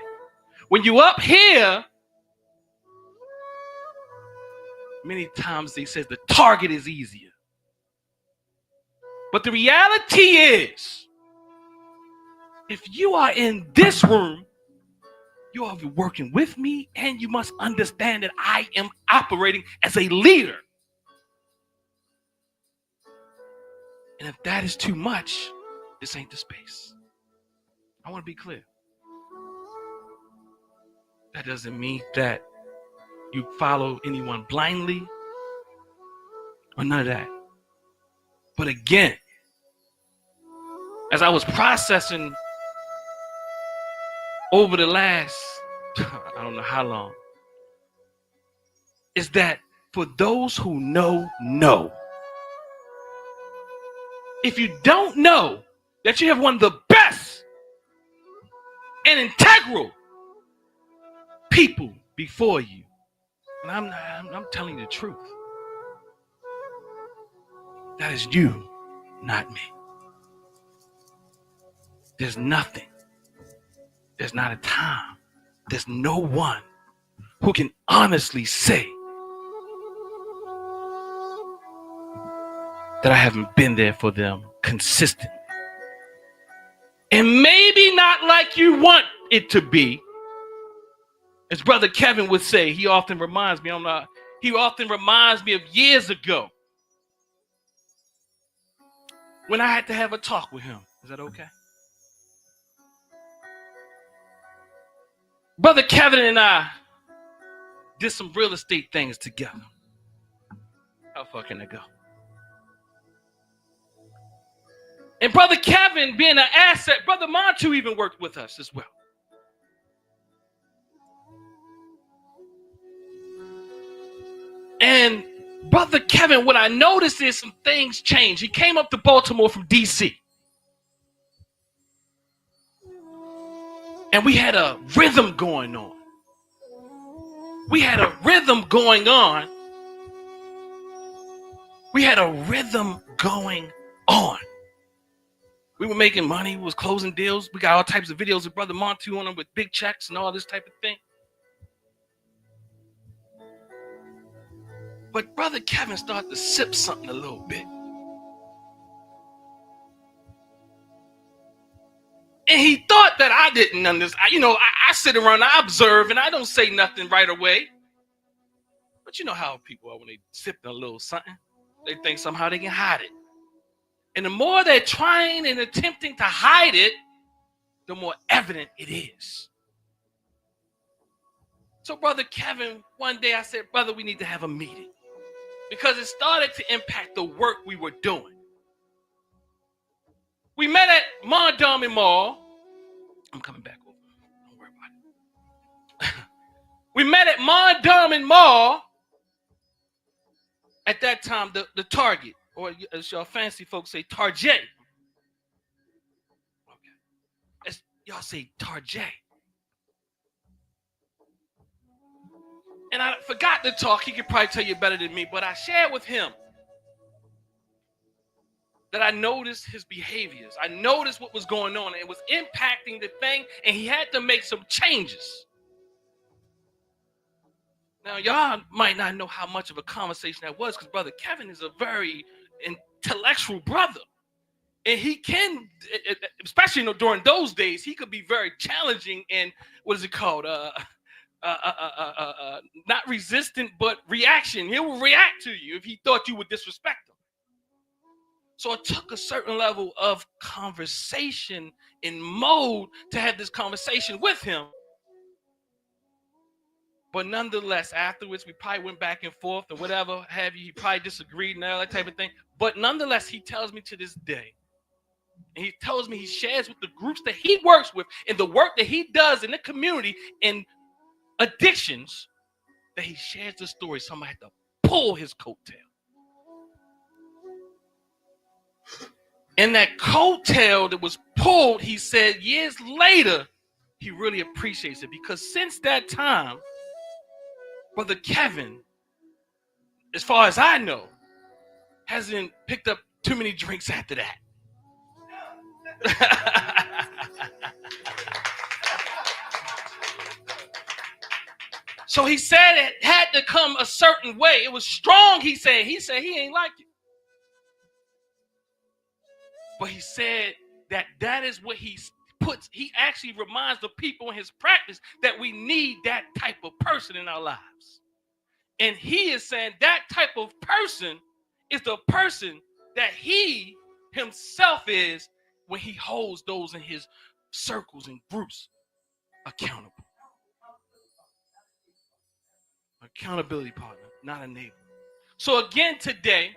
When you up here, many times they says the target is easier. But the reality is, if you are in this room, you are working with me, and you must understand that I am operating as a leader. And if that is too much, this ain't the space. I want to be clear. That doesn't mean that you follow anyone blindly or none of that. But again, as I was processing over the last, I don't know how long, is that for those who know, if you don't know that you have one of the best and integral people before you, and I'm telling you the truth, that is you, not me. There's nothing. There's not a time. There's no one who can honestly say that I haven't been there for them consistently. And maybe not like you want it to be. As Brother Kevin would say, he often reminds me of years ago when I had to have a talk with him. Is that okay? Brother Kevin and I did some real estate things together. How far can I go? And Brother Kevin being an asset, Brother Montu even worked with us as well. And Brother Kevin, what I noticed is some things changed. He came up to Baltimore from DC. And we had a rhythm going on. We had a rhythm going on. We were making money. We was closing deals. We got all types of videos of Brother Montu on them with big checks and all this type of thing. But Brother Kevin started to sip something a little bit. And he thought that I didn't understand. I sit around, I observe, and I don't say nothing right away. But you know how people are when they sip a little something. They think somehow they can hide it. And the more they're trying and attempting to hide it, the more evident it is. So Brother Kevin, one day I said, brother, we need to have a meeting. Because it started to impact the work we were doing. We met at Mondawmin Mall. I'm coming back over. Don't worry about it. We met at Mondawmin Mall. At that time, the Target, or as y'all fancy folks say, Target. Okay. Y'all say Target. And I forgot to talk. He could probably tell you better than me, but I shared with him that I noticed his behaviors. I noticed what was going on. It was impacting the thing, and he had to make some changes. Now, y'all might not know how much of a conversation that was because Brother Kevin is a very intellectual brother. And he can, especially during those days, he could be very challenging and, what is it called? Not resistant, but reaction. He will react to you if he thought you would disrespect him. So it took a certain level of conversation in mode to have this conversation with him. But nonetheless, afterwards, we probably went back and forth or whatever have you. He probably disagreed and all that type of thing. But nonetheless, he tells me to this day, and he tells me he shares with the groups that he works with and the work that he does in the community in addictions, that he shares the story. Somebody had to pull his coattail. And that coattail that was pulled, he said years later, he really appreciates it because since that time, Brother Kevin, as far as I know, hasn't picked up too many drinks after that. So he said it had to come a certain way. It was strong, he said. He said he ain't like it. But he said that is what he puts. He actually reminds the people in his practice that we need that type of person in our lives. And he is saying that type of person is the person that he himself is when he holds those in his circles and groups accountable. Accountability partner, not a neighbor. So again today,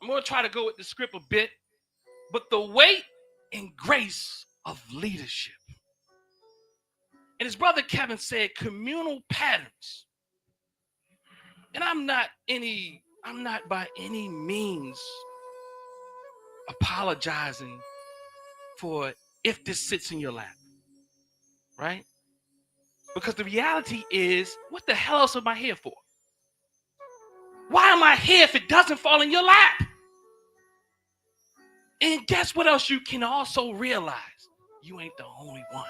I'm going to try to go with the script a bit, but the weight and grace of leadership. And his brother Kevin said communal patterns. And I'm not by any means apologizing for if this sits in your lap, right? Because the reality is, what the hell else am I here for? Why am I here if it doesn't fall in your lap? And guess what else you can also realize? You ain't the only one.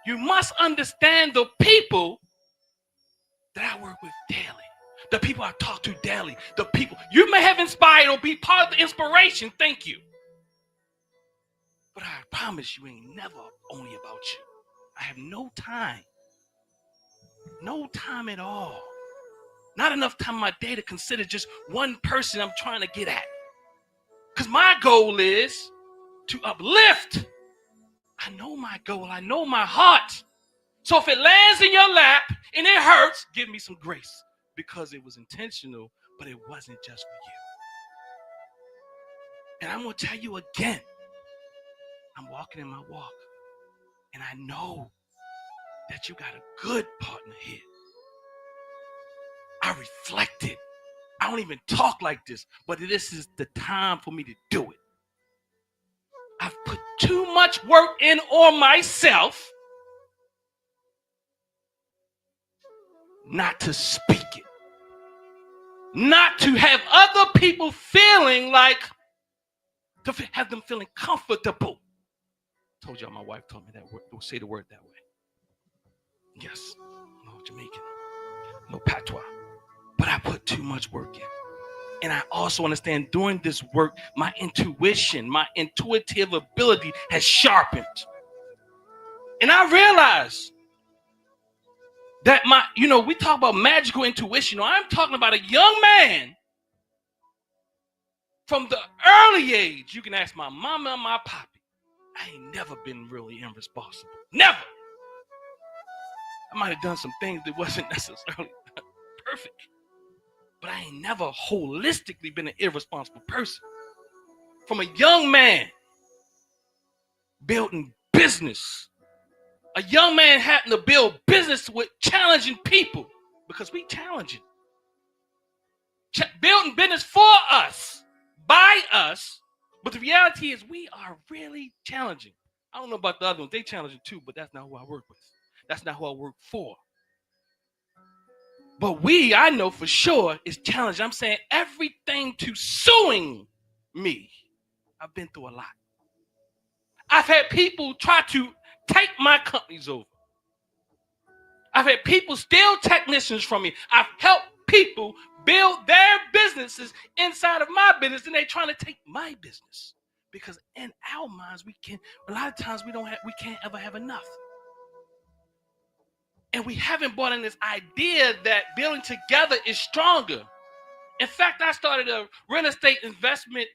You must understand the people that I work with daily, the people I talk to daily, the people you may have inspired or be part of the inspiration. Thank you. But I promise you ain't never only about you. I have no time at all. Not enough time in my day to consider just one person I'm trying to get at. Because my goal is to uplift. I know my goal. I know my heart. So if it lands in your lap and it hurts, give me some grace. Because it was intentional, but it wasn't just for you. And I'm going to tell you again, I'm walking in my walk. And I know that you got a good partner here. I reflected. I don't even talk like this, but this is the time for me to do it. I've put too much work in on myself not to speak it. Not to have other people feeling like, to have them feeling comfortable. I told y'all my wife told me that word. Don't say the word that way. Yes, no Jamaican, no patois. But I put too much work in. And I also understand doing this work, my intuition, my intuitive ability has sharpened. And I realize that we talk about magical intuition. I'm talking about a young man from the early age. You can ask my mama and my papi. I ain't never been really irresponsible. Never. I might have done some things that wasn't necessarily perfect. But I ain't never holistically been an irresponsible person. From a young man building business, a young man having to build business with challenging people because we challenging. Building business for us, by us, but the reality is we are really challenging. I don't know about the other ones. They challenging too, but that's not who I work with. That's not who I work for. But I know for sure, is challenging. I'm saying everything to suing me. I've been through a lot. I've had people try to take my companies over. I've had people steal technicians from me. I've helped people build their businesses inside of my business, and they're trying to take my business. Because in our minds, a lot of times we can't ever have enough. And we haven't brought in this idea that building together is stronger. In fact, I started a real estate investment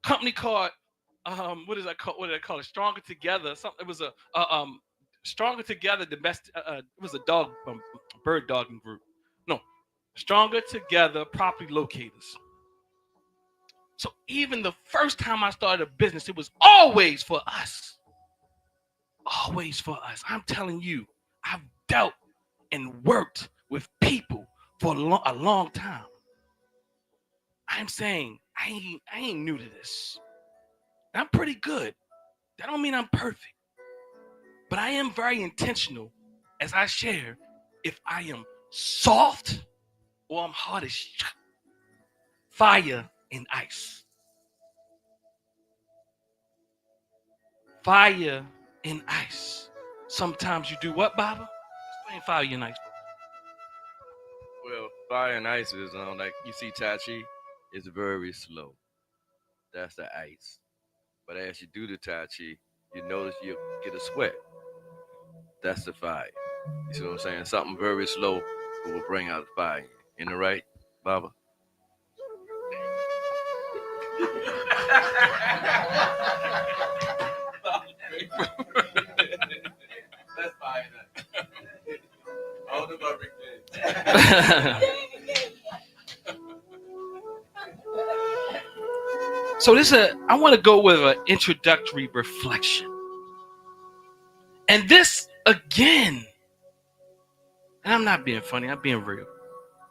company called, what did I call it? Stronger Together. Something. It was a Stronger Together. The best. It was a dog, bird dogging group. No, Stronger Together Property Locators. So even the first time I started a business, it was always for us. Always for us. I'm telling you, I've dealt and worked with people for a long time. I'm saying I ain't new to this. I'm pretty good. That don't mean I'm perfect. But I am very intentional as I share if I am soft or I'm hard as fire and ice. Fire and ice. Sometimes you do what, Baba? Explain fire and ice. Well, fire and ice is like you see Tai Chi, it's very slow. That's the ice. But as you do the Tai Chi, you notice you get a sweat. That's the fire. You see what I'm saying? Something very slow will bring out the fire. Isn't it right, Baba? That's fire. I don't know about Rick. So I want to go with an introductory reflection. And this, again, and I'm not being funny, I'm being real.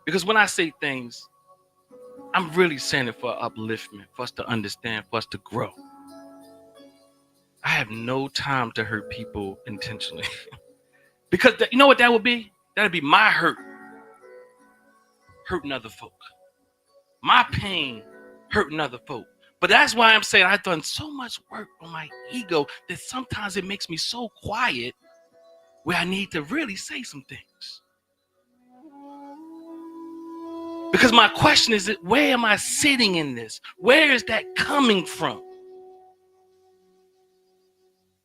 Because when I say things, I'm really saying it for upliftment, for us to understand, for us to grow. I have no time to hurt people intentionally. Because you know what that would be? That would be my hurting other folk. My pain hurting other folk. But that's why I'm saying I've done so much work on my ego that sometimes it makes me so quiet where I need to really say some things. Because my question is, where am I sitting in this? Where is that coming from?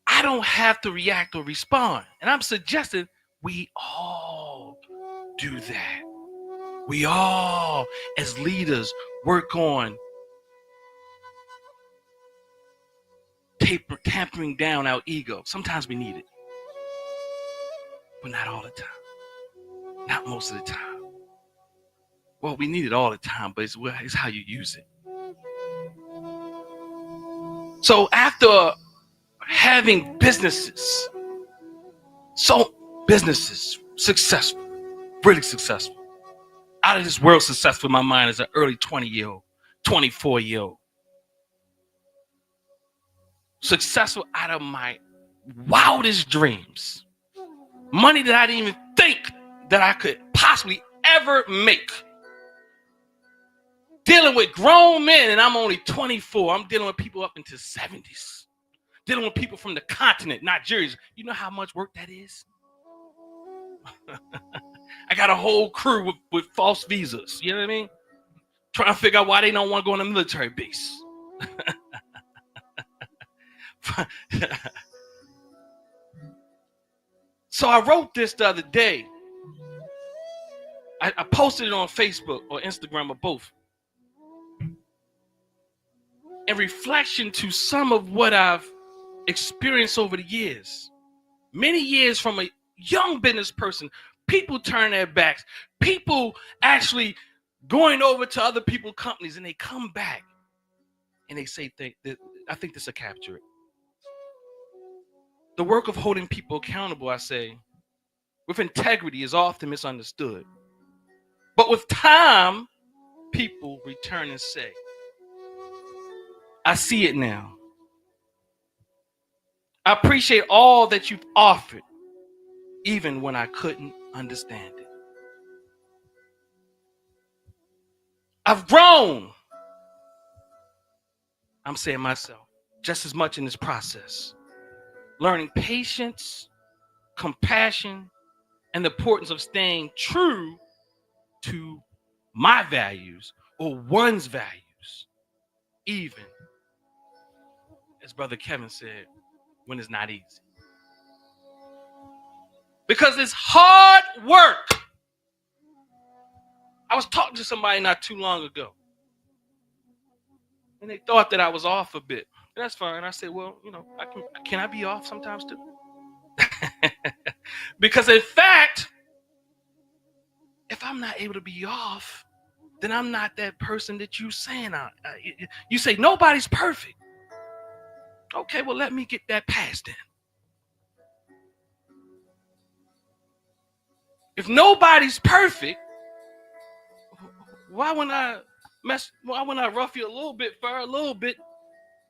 I don't have to react or respond. And I'm suggesting we all do that. We all, as leaders, work on tampering down our ego. Sometimes we need it, but not all the time. Not most of the time. Well, we need it all the time, but it's how you use it. So after having businesses successful, really successful, out of this world successful in my mind as an early 20-year-old, 24-year-old. Successful out of my wildest dreams. Money that I didn't even think that I could possibly ever make. Dealing with grown men, and I'm only 24. I'm dealing with people up into 70s. Dealing with people from the continent, not Jersey. You know how much work that is? I got a whole crew with false visas. You know what I mean? Trying to figure out why they don't want to go on a military base. So I wrote this the other day. I posted it on Facebook or Instagram or both. In reflection to some of what I've experienced over the years. Many years from a young business person, people turn their backs. People actually going over to other people's companies, and they come back and they say, I think this will capture it. The work of holding people accountable, I say, with integrity is often misunderstood. But with time, people return and say, I see it now. I appreciate all that you've offered, even when I couldn't understand it. I've grown, I'm saying myself, just as much in this process. Learning patience, compassion, and the importance of staying true to my values or one's values, even, as Brother Kevin said, when it's not easy. Because it's hard work. I was talking to somebody not too long ago, and they thought that I was off a bit. That's fine. I said, well, can I be off sometimes too? Because in fact, if I'm not able to be off, then I'm not that person that you saying. You say nobody's perfect. Okay, well, let me get that passed then. If nobody's perfect, why wouldn't I rough you a little bit for a little bit?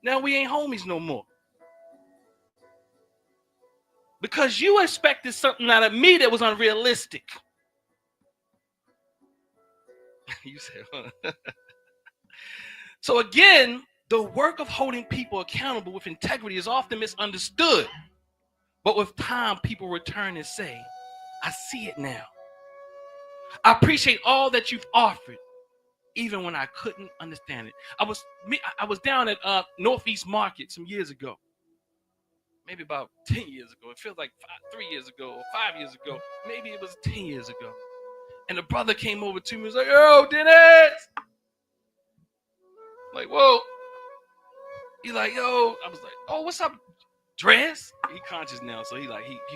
Now we ain't homies no more. Because you expected something out of me that was unrealistic. You said, huh? So again, the work of holding people accountable with integrity is often misunderstood. But with time, people return and say, I see it now. I appreciate all that you've offered, even when I couldn't understand it. I was down at Northeast Market some years ago. Maybe about 10 years ago. It feels like 3 years ago or 5 years ago. Maybe it was 10 years ago. And the brother came over to me and was like, yo, Dennis. Like, whoa. He's like, yo. I was like, oh, what's up, Dress? He conscious now, so he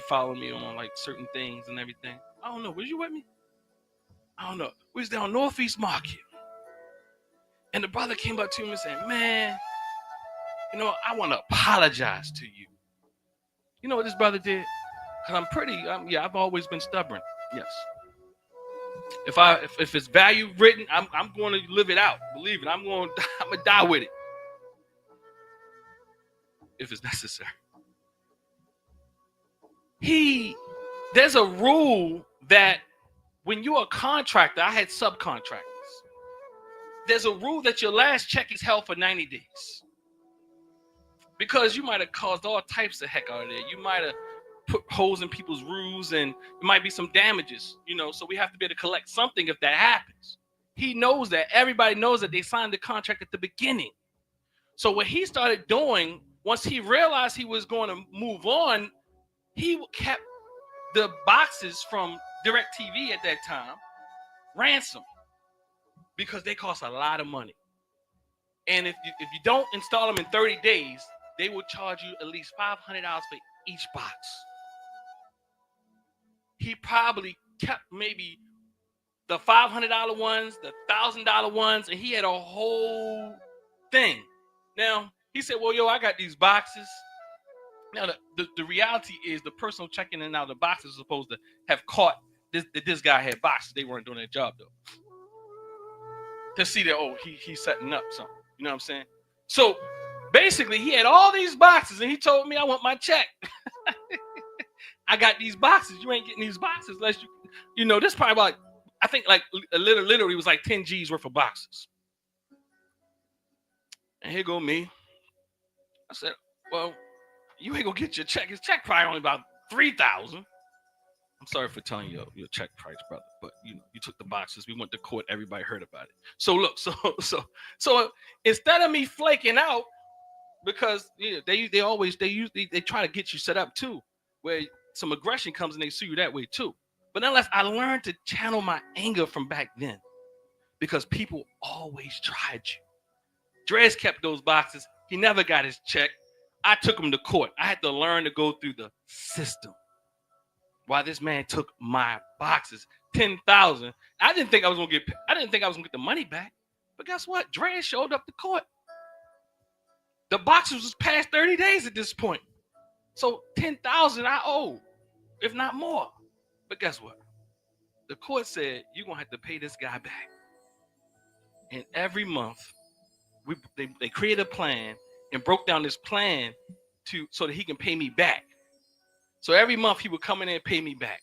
followed me on like certain things and everything. I don't know. Was you with me? I don't know. We was down Northeast Market. And the brother came up to me and said, man, I want to apologize to you. You know what this brother did? Because I've always been stubborn. Yes. If it's value written, I'm going to live it out. Believe it. I'm gonna die with it if it's necessary. There's a rule that when you're a contractor, I had subcontractors. There's a rule that your last check is held for 90 days. Because you might have caused all types of heck out of there. You might have put holes in people's roofs, and there might be some damages, so we have to be able to collect something if that happens. He knows that. Everybody knows that they signed the contract at the beginning. So what he started doing, once he realized he was going to move on, he kept the boxes from DirecTV at that time ransom, because they cost a lot of money. And if you don't install them in 30 days, they will charge you at least $500 for each box. He probably kept maybe the $500 ones, the $1,000 ones, and he had a whole thing. Now, he said, well, I got these boxes. Now, the reality is the person checking in and out the boxes is supposed to have caught this guy had boxes. They weren't doing their job, though. To see that, he's setting up something. You know what I'm saying? So, basically, he had all these boxes, and he told me, I want my check. I got these boxes. You ain't getting these boxes unless this probably about, I think like literally was like 10 G's worth of boxes. And here go me. I said, well, you ain't gonna get your check. His check probably only about $3,000. I'm sorry for telling you your check price, brother, but you took the boxes. We went to court. Everybody heard about it. So look, so instead of me flaking out, because they try to get you set up too, where some aggression comes and they sue you that way too. But nonetheless, I learned to channel my anger from back then, because people always tried you. Drez kept those boxes. He never got his check. I took him to court. I had to learn to go through the system. While this man took my boxes, 10,000. I didn't think I was gonna get the money back. But guess what? Drez showed up to court. The boxes was past 30 days at this point. So 10,000 I owe, if not more. But guess what? The court said you're gonna have to pay this guy back. And every month, they created a plan and broke down this plan so that he can pay me back. So every month he would come in and pay me back.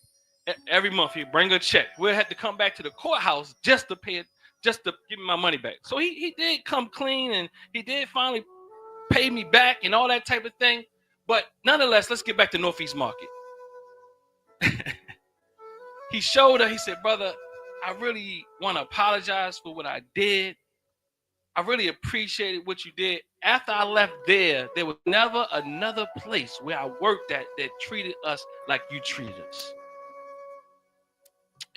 Every month he'd bring a check. We'll have to come back to the courthouse just to pay it, just to give me my money back. So he did come clean, and he did finally pay me back and all that type of thing. But nonetheless, let's get back to Northeast Market. He showed her, he said, brother, I really want to apologize for what I did. I really appreciated what you did. After I left there was never another place where I worked at that treated us like you treated us.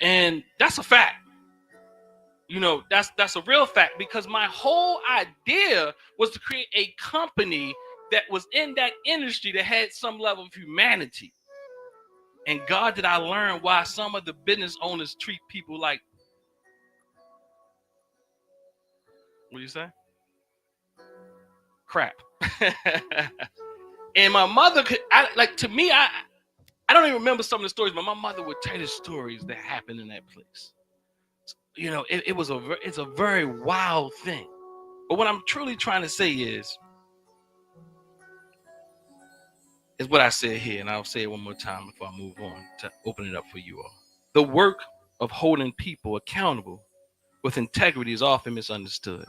And that's a fact. That's a real fact, because my whole idea was to create a company that was in that industry that had some level of humanity. And God, did I learn why some of the business owners treat people like, what do you say? Crap. And my mother I don't even remember some of the stories, but my mother would tell the stories that happened in that place. It's a very wild thing. But what I'm truly trying to say is what I said here, and I'll say it one more time before I move on to open it up for you all. The work of holding people accountable with integrity is often misunderstood.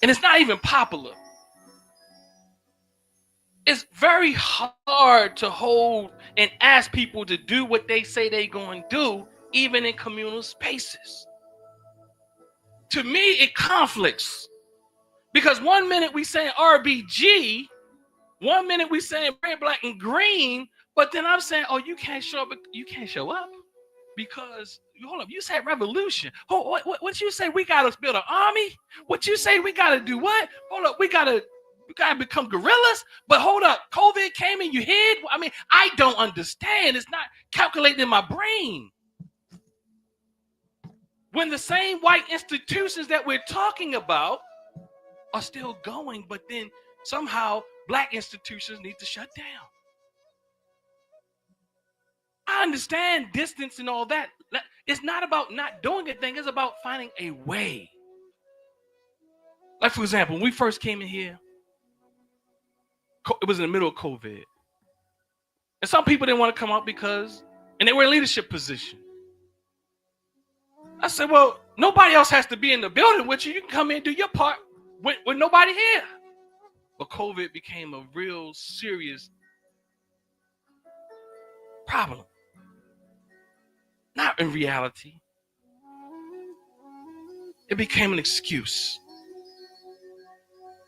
And it's not even popular. It's very hard to hold and ask people to do what they say they're going to do, even in communal spaces. To me, it conflicts. Because one minute we saying RBG, one minute we saying red, black, and green, but then I'm saying, oh, you can't show up because hold up, you said revolution. What you say? We gotta build an army? What you say? We gotta do what? Hold up, we gotta become gorillas. But hold up, COVID came and you hid. I mean, I don't understand. It's not calculating in my brain. When the same white institutions that we're talking about are still going, but then somehow black institutions need to shut down. I understand distance and all that. It's not about not doing a thing. It's about finding a way. Like, for example, when we first came in here, it was in the middle of COVID. And some people didn't want to come out and they were in leadership position. I said, well, nobody else has to be in the building with you. You can come in and do your part with nobody here. But COVID became a real serious problem. Not in reality. It became an excuse.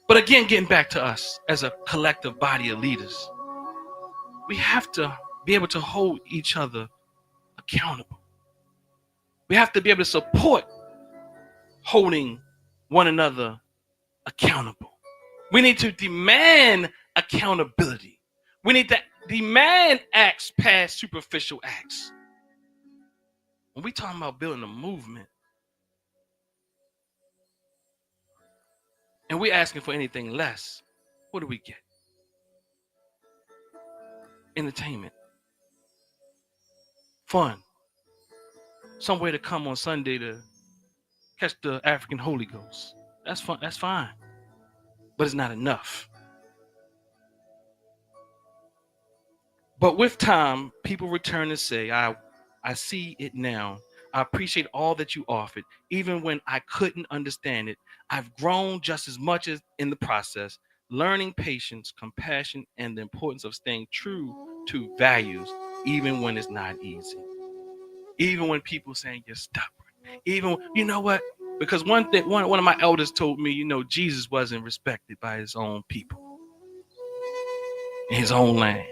But again, getting back to us as a collective body of leaders, we have to be able to hold each other accountable. We have to be able to support holding one another accountable. We need to demand accountability. We need to demand acts past superficial acts. When we talking about building a movement, and we're asking for anything less, what do we get? Entertainment. Fun. Somewhere to come on Sunday to catch the African Holy Ghost. That's fun. That's fine. But it's not enough. But with time, people return and say, I see it now. I appreciate all that you offered, even when I couldn't understand it. I've grown just as much as in the process, learning patience, compassion, and the importance of staying true to values, even when it's not easy. Even when people saying you're stubborn. Even, you know what? Because one of my elders told me, Jesus wasn't respected by his own people, in his own land.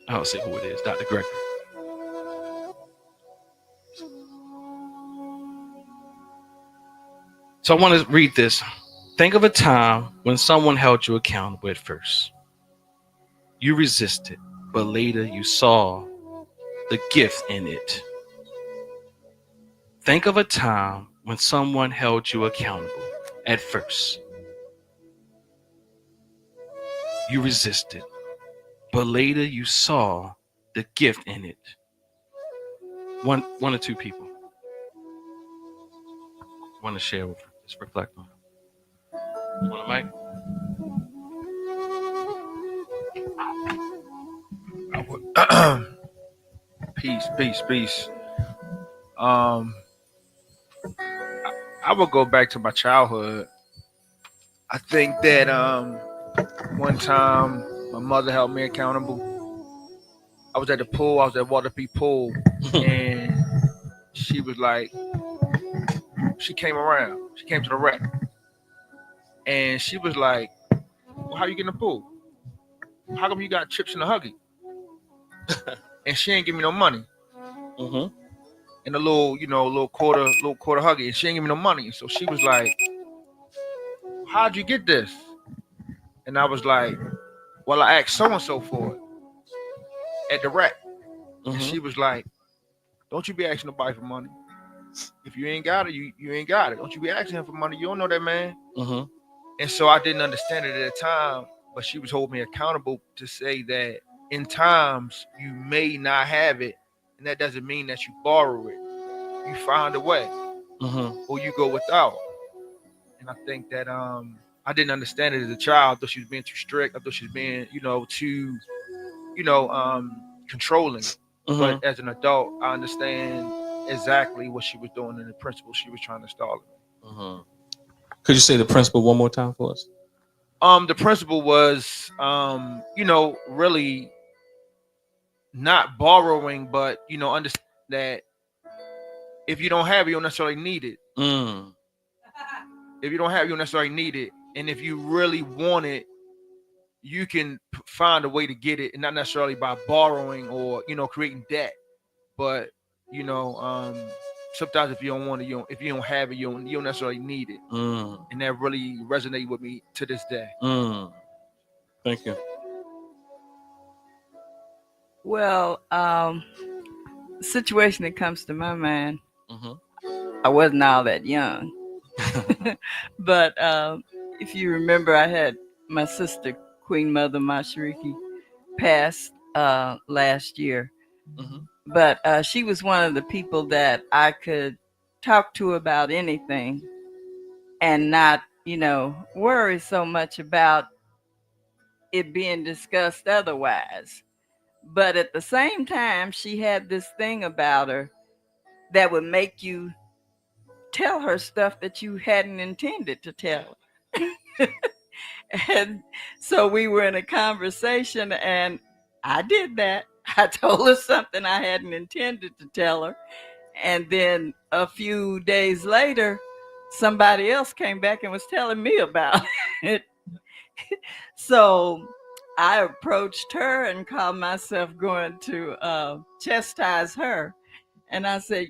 I don't say who it is, Dr. Gregory. So I want to read this. Think of a time when someone held you accountable at first. You resisted, but later you saw the gift in it. Think of a time when someone held you accountable at first. You resisted, but later you saw the gift in it. One or two people want to share with us. Just reflect on it. You want a mic? Peace. I would go back to my childhood. I think that one time my mother held me accountable. I was at the pool. I was at Waterpee Pool, and she was like, she came around. She came to the wreck, and she was like, well, how you get in the pool? How come you got chips in the Huggy? And she ain't give me no money. Mm-hmm. And a little quarter Huggy, and she ain't give me no money. So she was like, how'd you get this? And I was like, well, I asked so-and-so for it at the rack. Mm-hmm. And she was like, don't you be asking nobody for money. If you ain't got it, you ain't got it. Don't you be asking him for money. You don't know that man. Mm-hmm. And so I didn't understand it at the time, but she was holding me accountable to say that in times you may not have it, and that doesn't mean that you borrow it. You find a way, or you go without. And I think that I didn't understand it as a child. I thought she was being too strict. I thought she was being, too, controlling. But as an adult, I understand exactly what she was doing and the principle she was trying to install in me. Could you say the principle one more time for us? The principle was, really not borrowing, but understand that if you don't have it, you don't necessarily need it. If you don't have it, you don't necessarily need it. And if you really want it, you can find a way to get it, and not necessarily by borrowing or creating debt. But sometimes if you don't want it, if you don't have it, you don't necessarily need it. And that really resonated with me to this day. Thank you. Well, situation that comes to my mind, I wasn't all that young. But if you remember, I had my sister, Queen Mother Mashariki, passed last year. Mhm. But she was one of the people that I could talk to about anything and not, worry so much about it being discussed otherwise. But at the same time, she had this thing about her that would make you tell her stuff that you hadn't intended to tell. And so we were in a conversation and I did that. I told her something I hadn't intended to tell her. And then a few days later, somebody else came back and was telling me about it. So I approached her and called myself going to chastise her. And I said,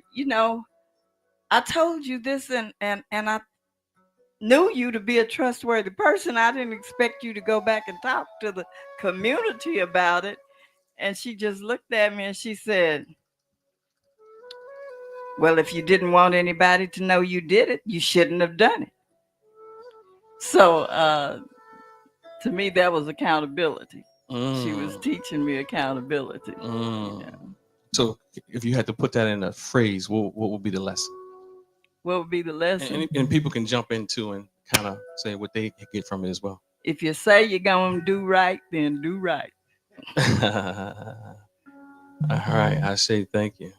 I told you this and I knew you to be a trustworthy person. I didn't expect you to go back and talk to the community about it. And she just looked at me and she said, well, if you didn't want anybody to know you did it, you shouldn't have done it. So to me, that was accountability. She was teaching me accountability. Yeah. So if you had to put that in a phrase, what would be the lesson? What would be the lesson? And people can jump into and kind of say what they get from it as well. If you say you're going to do right, then do right. All right. I say thank you.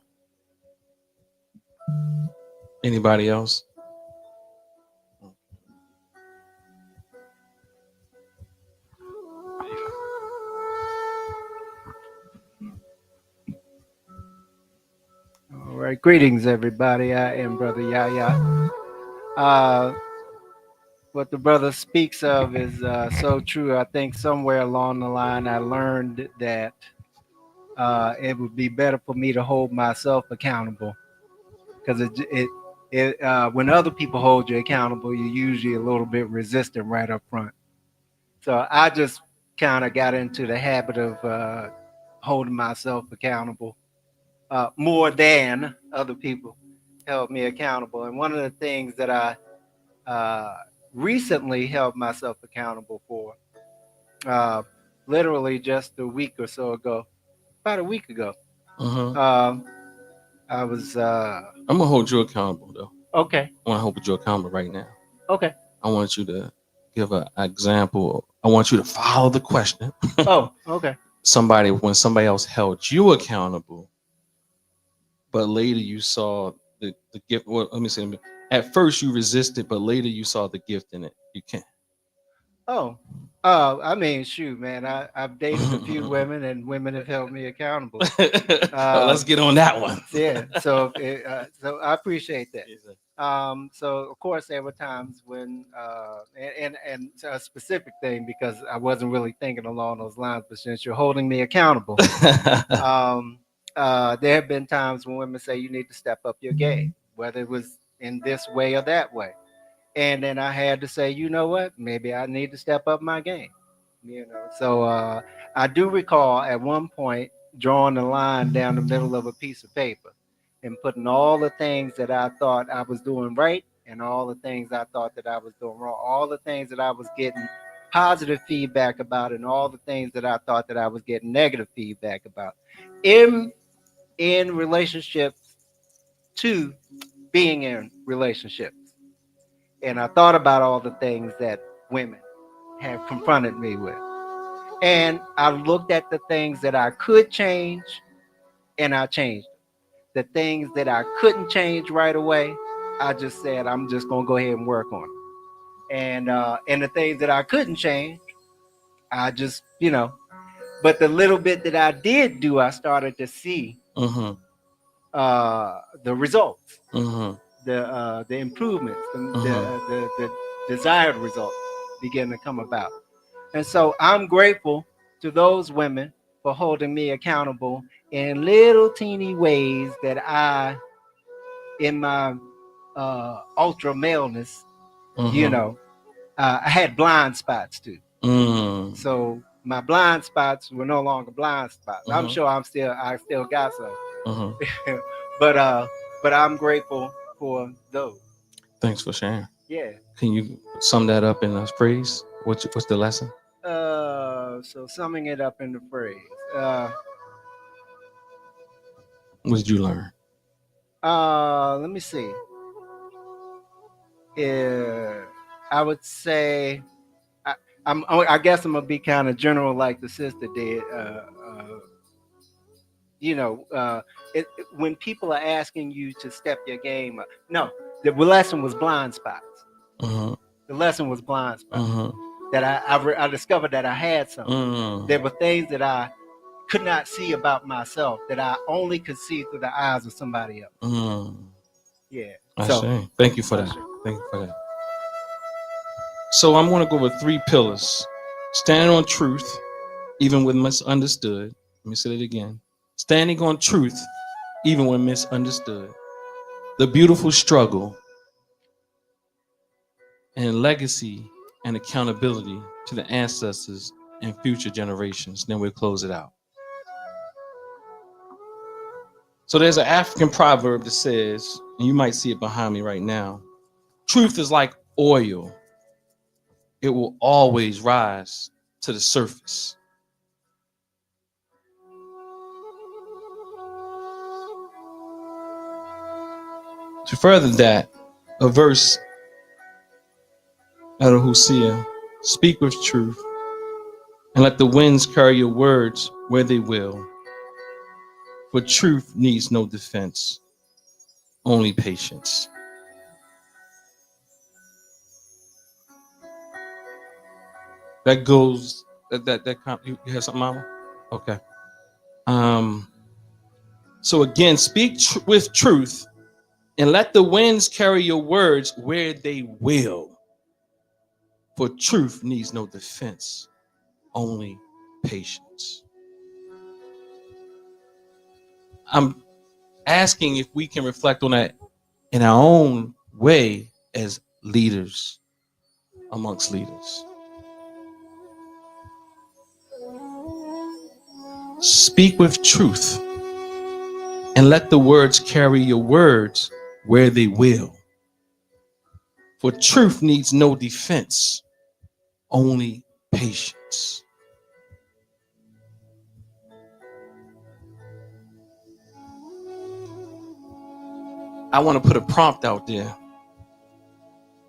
Anybody else? All right, greetings, everybody. I am Brother Yaya. What the brother speaks of is so true. I think somewhere along the line, I learned that it would be better for me to hold myself accountable because when other people hold you accountable, you're usually a little bit resistant right up front. So I just kind of got into the habit of holding myself accountable more than other people held me accountable. And one of the things that I recently held myself accountable for, literally just a week or so ago, about a week ago, I was. I'm gonna hold you accountable though. Okay. I want to hold you accountable right now. Okay. I want you to give an example. I want you to follow the question. Oh, okay. When somebody else held you accountable, but later you saw the gift. Well, let me say, at first you resisted, but later you saw the gift in it. You can't. Oh, I mean, shoot, man, I've dated a few women, and women have held me accountable. Let's get on that one. Yeah, so I appreciate that. So of course there were times when and a specific thing because I wasn't really thinking along those lines, but since you're holding me accountable, there have been times when women say you need to step up your game, whether it was in this way or that way. And then I had to say, you know what? Maybe I need to step up my game. So I do recall at one point drawing a line down the middle of a piece of paper and putting all the things that I thought I was doing right and all the things I thought that I was doing wrong, all the things that I was getting positive feedback about, and all the things that I thought that I was getting negative feedback about in relationships to being in relationships. And I thought about all the things that women have confronted me with. And I looked at the things that I could change and I changed. The things that I couldn't change right away, I just said, I'm just going to go ahead and work on it. And the things that I couldn't change, I just, but the little bit that I did do, I started to see the results. The improvements, the desired results begin to come about. And so I'm grateful to those women for holding me accountable in little teeny ways that I, in my ultra maleness, I had blind spots too. So my blind spots were no longer blind spots. I'm sure I still got some. but I'm grateful for those. Thanks for sharing. Yeah. Can you sum that up in a phrase? What's the lesson? So summing it up in the phrase. What did you learn? Let me see. I would say I guess I'm gonna be kind of general like the sister did. When people are asking you to step your game up, no, the lesson was blind spots. Uh-huh. The lesson was blind spots. Uh-huh. That I discovered that I had some. There were things that I could not see about myself that I only could see through the eyes of somebody else. Yeah. I see. Thank you for that. Thank you for that. So I'm going to go with 3 pillars. Standing on truth, even when misunderstood. Let me say it again. Standing on truth, even when misunderstood. The beautiful struggle, and legacy and accountability to the ancestors and future generations. Then we'll close it out. So there's an African proverb that says, and you might see it behind me right now, truth is like oil. It will always rise to the surface. To further that, a verse out of Hosea, speak with truth, and let the winds carry your words where they will. For truth needs no defense, only patience. That goes, you have something, Mama? Okay. So again, speak with truth, and let the winds carry your words where they will. For truth needs no defense, only patience. I'm asking if we can reflect on that in our own way as leaders, amongst leaders. Speak with truth, and let the words carry your words where they will. For truth needs no defense, only patience. I want to put a prompt out there.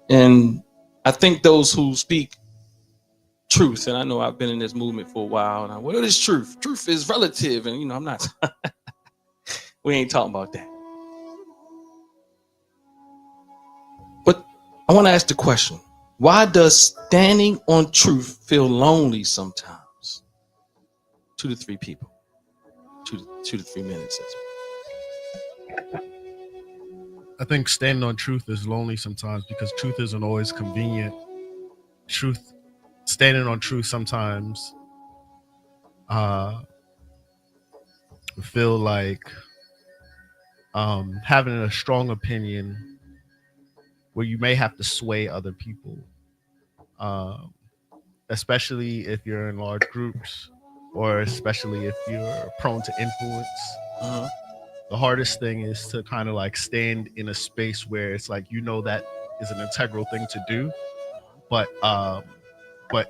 And I think those who speak truth, and I know I've been in this movement for a while, and what is truth? Truth is relative, and I'm not, we ain't talking about that. But I want to ask the question, why does standing on truth feel lonely sometimes? 2 to 3 people, 2 to 3 minutes. I think standing on truth is lonely sometimes because truth isn't always convenient. Standing on truth sometimes feel like having a strong opinion where you may have to sway other people, especially if you're in large groups or especially if you're prone to influence. The hardest thing is to kind of like stand in a space where it's like, that is an integral thing to do, but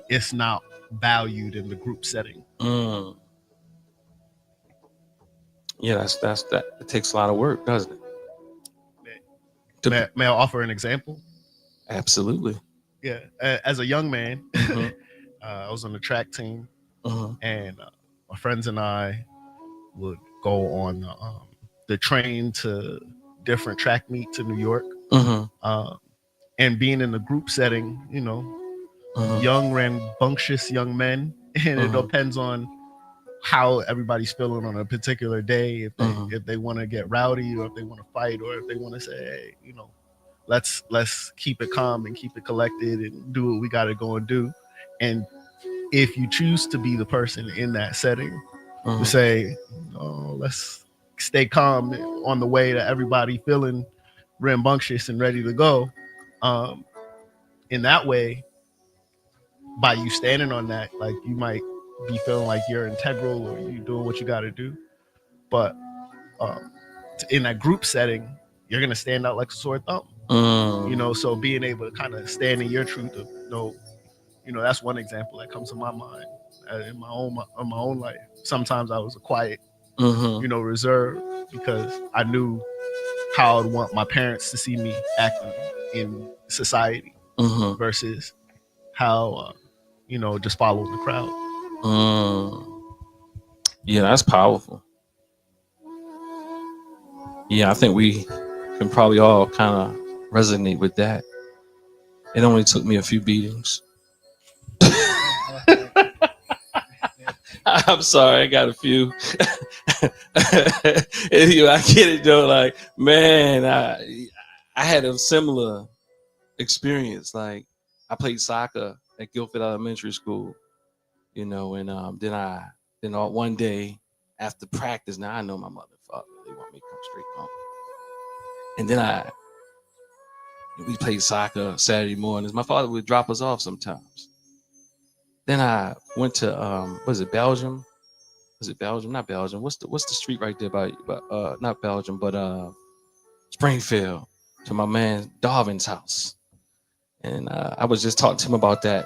it's not valued in the group setting. Yeah, that's that. It takes a lot of work, doesn't it? May I offer an example? Absolutely. Yeah, as a young man, I was on the track team, and my friends and I would go on the train to different track meets in New York. And being in a group setting, young, rambunctious young men, and it depends on how everybody's feeling on a particular day. If they want to get rowdy, or if they want to fight, or if they want to say, hey, let's keep it calm and keep it collected and do what we got to go and do. And if you choose to be the person in that setting to say, let's stay calm on the way to everybody feeling rambunctious and ready to go, in that way, by you standing on that, like, you might be feeling like you're integral or you're doing what you got to do, but in that group setting, you're gonna stand out like a sore thumb. So being able to kind of stand in your truth of, that's one example that comes to my mind in my own life. Sometimes I was a quiet, Mm-hmm. reserved because I knew how I'd want my parents to see me acting in society Mm-hmm. versus how just following the crowd. Yeah, that's powerful. Yeah, I think we can probably all kind of resonate with that. It only took me a few beatings. I'm sorry, I got a few. I get it though. Like, man, I had a similar experience. Like, I played soccer at Guilford Elementary School, and then one day after practice, now I know my mother and father, they want me to come straight home. And then we played soccer Saturday mornings. My father would drop us off sometimes. Then I went to was it Belgium? Was it Belgium? Not Belgium. What's the street right there by not Belgium, but Springfield, to my man Darwin's house. And I was just talking to him about that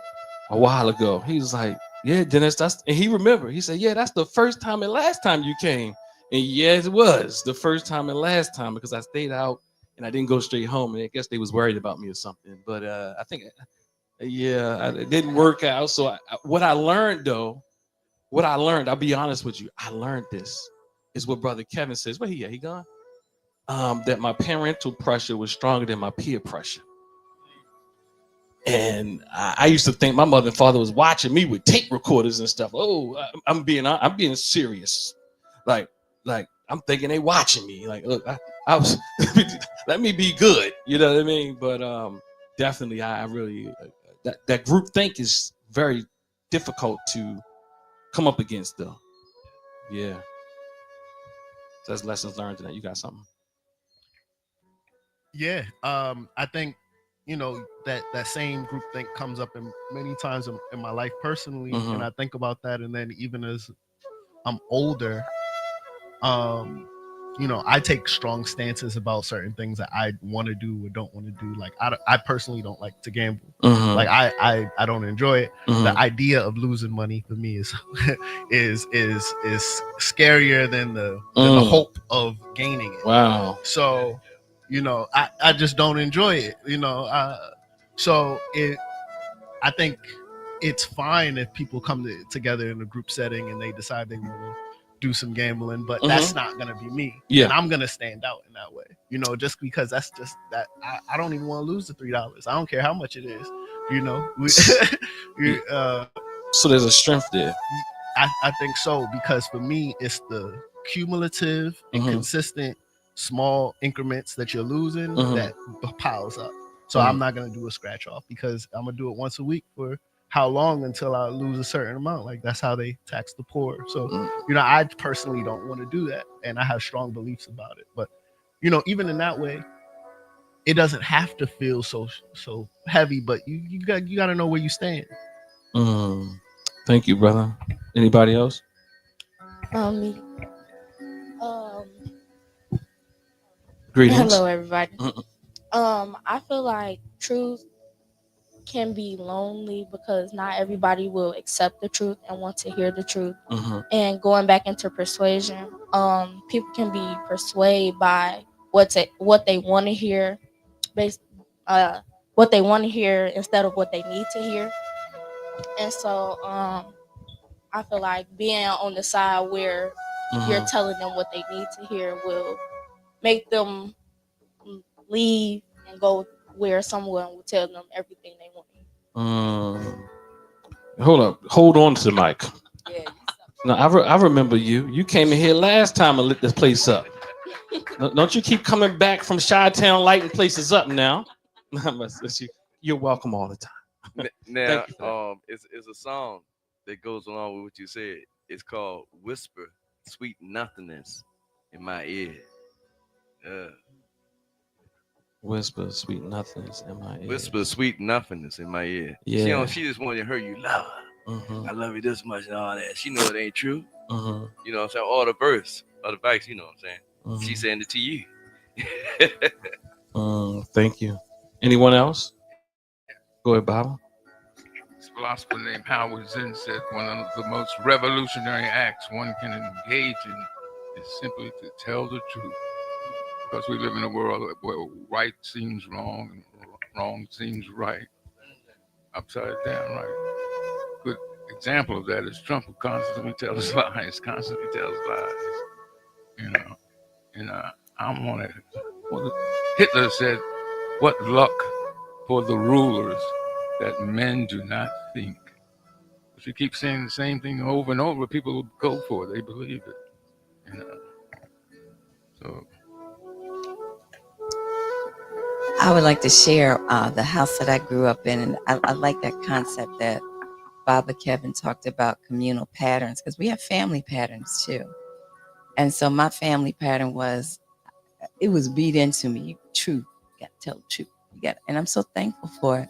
a while ago. He was like, "Yeah, Dennis, and he remembered. He said, "Yeah, that's the first time and last time you came." And yes, it was the first time and last time because I stayed out and I didn't go straight home. And I guess they was worried about me or something. But I think, yeah, it didn't work out. So what I learned though, I'll be honest with you, I learned this is what Brother Kevin says. Where he at? He gone? That my parental pressure was stronger than my peer pressure. And I used to think my mother and father was watching me with tape recorders and stuff. Oh, I'm being serious. Like I'm thinking they watching me. Like, look, I was let me be good. You know what I mean? But definitely, I really that group think is very difficult to come up against, though. Yeah, so that's lessons learned tonight. You got something? Yeah, I think that same group think comes up in many times in my life personally, and I think about that, and then even as I'm older, I take strong stances about certain things that I want to do or don't want to do. Like I personally don't like to gamble. Like I don't enjoy it. The idea of losing money for me is is scarier than the hope of gaining it. Wow. So I just don't enjoy it. So I think it's fine if people come together in a group setting and they decide they want to do some gambling, but that's not gonna be me. Yeah. And I'm gonna stand out in that way. just because that's just that I don't even want to lose the $3. I don't care how much it is. So there's a strength there. I think so, because for me it's the cumulative and consistent small increments that you're losing that piles up. So I'm not gonna do a scratch off because I'm gonna do it once a week for how long until I lose a certain amount. Like that's how they tax the poor. So I personally don't want to do that, and I have strong beliefs about it. But even in that way, it doesn't have to feel so heavy. But you got to know where you stand. Thank you, brother. Anybody else? Me. Greetings. Hello, everybody. I feel like truth can be lonely because not everybody will accept the truth and want to hear the truth. And going back into persuasion, people can be persuaded by what they want to hear, what they want to hear instead of what they need to hear. And so I feel like being on the side where you're telling them what they need to hear will make them leave and go where someone will tell them everything they want to hear. Hold on to the mic. Yeah, No, I remember you. You came in here last time and lit this place up. Don't you keep coming back from Chi-Town lighting places up now. You're welcome all the time. Now, it's a song that goes along with what you said. It's called "Whisper Sweet Nothingness in My Ear." Whisper sweet nothingness in my ear. Whisper sweet nothingness in my ear. Yeah. She just wanted to hear you love her. I love you this much and all that. She know it ain't true. You know what I'm saying? All the verse, all the advice, you know what I'm saying? She's saying it to you. Thank you. Anyone else? Go ahead, Bob. philosopher named Howard Zinn said one of the most revolutionary acts one can engage in is simply to tell the truth. Because we live in a world where right seems wrong and wrong seems right, upside down right. Good example of that is Trump, who constantly tells lies, you know. And I'm on it. Hitler said, "What luck for the rulers that men do not think." If you keep saying the same thing over and over, people will go for it. They believe it. You know. So I would like to share the house that I grew up in, and I like that concept that Baba Kevin talked about, communal patterns, because we have family patterns too. And so my family pattern was, it was beat into me, truth. You got to tell the truth. And I'm so thankful for it.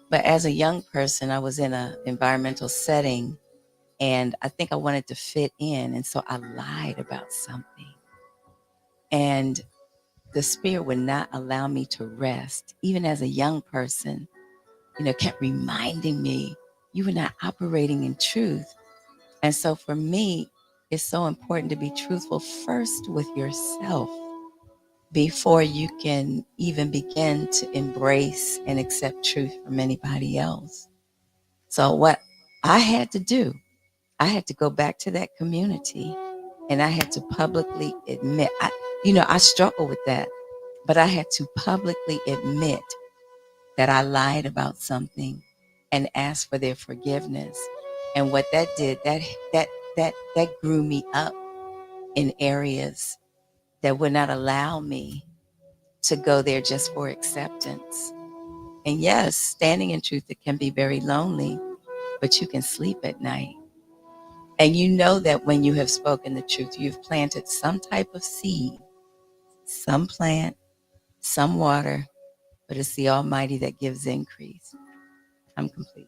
But as a young person, I was in an environmental setting, and I think I wanted to fit in, and so I lied about something. And the spirit would not allow me to rest. Even as a young person, kept reminding me, you were not operating in truth. And so for me, it's so important to be truthful first with yourself before you can even begin to embrace and accept truth from anybody else. So what I had to do, I had to go back to that community, and I had to publicly admit, I struggle with that, but I had to publicly admit that I lied about something and ask for their forgiveness. And what that did, that grew me up in areas that would not allow me to go there just for acceptance. And yes, standing in truth, it can be very lonely, but you can sleep at night. And you know that when you have spoken the truth, you've planted some type of seed, some plant, some water, but it's the Almighty that gives increase. I'm complete.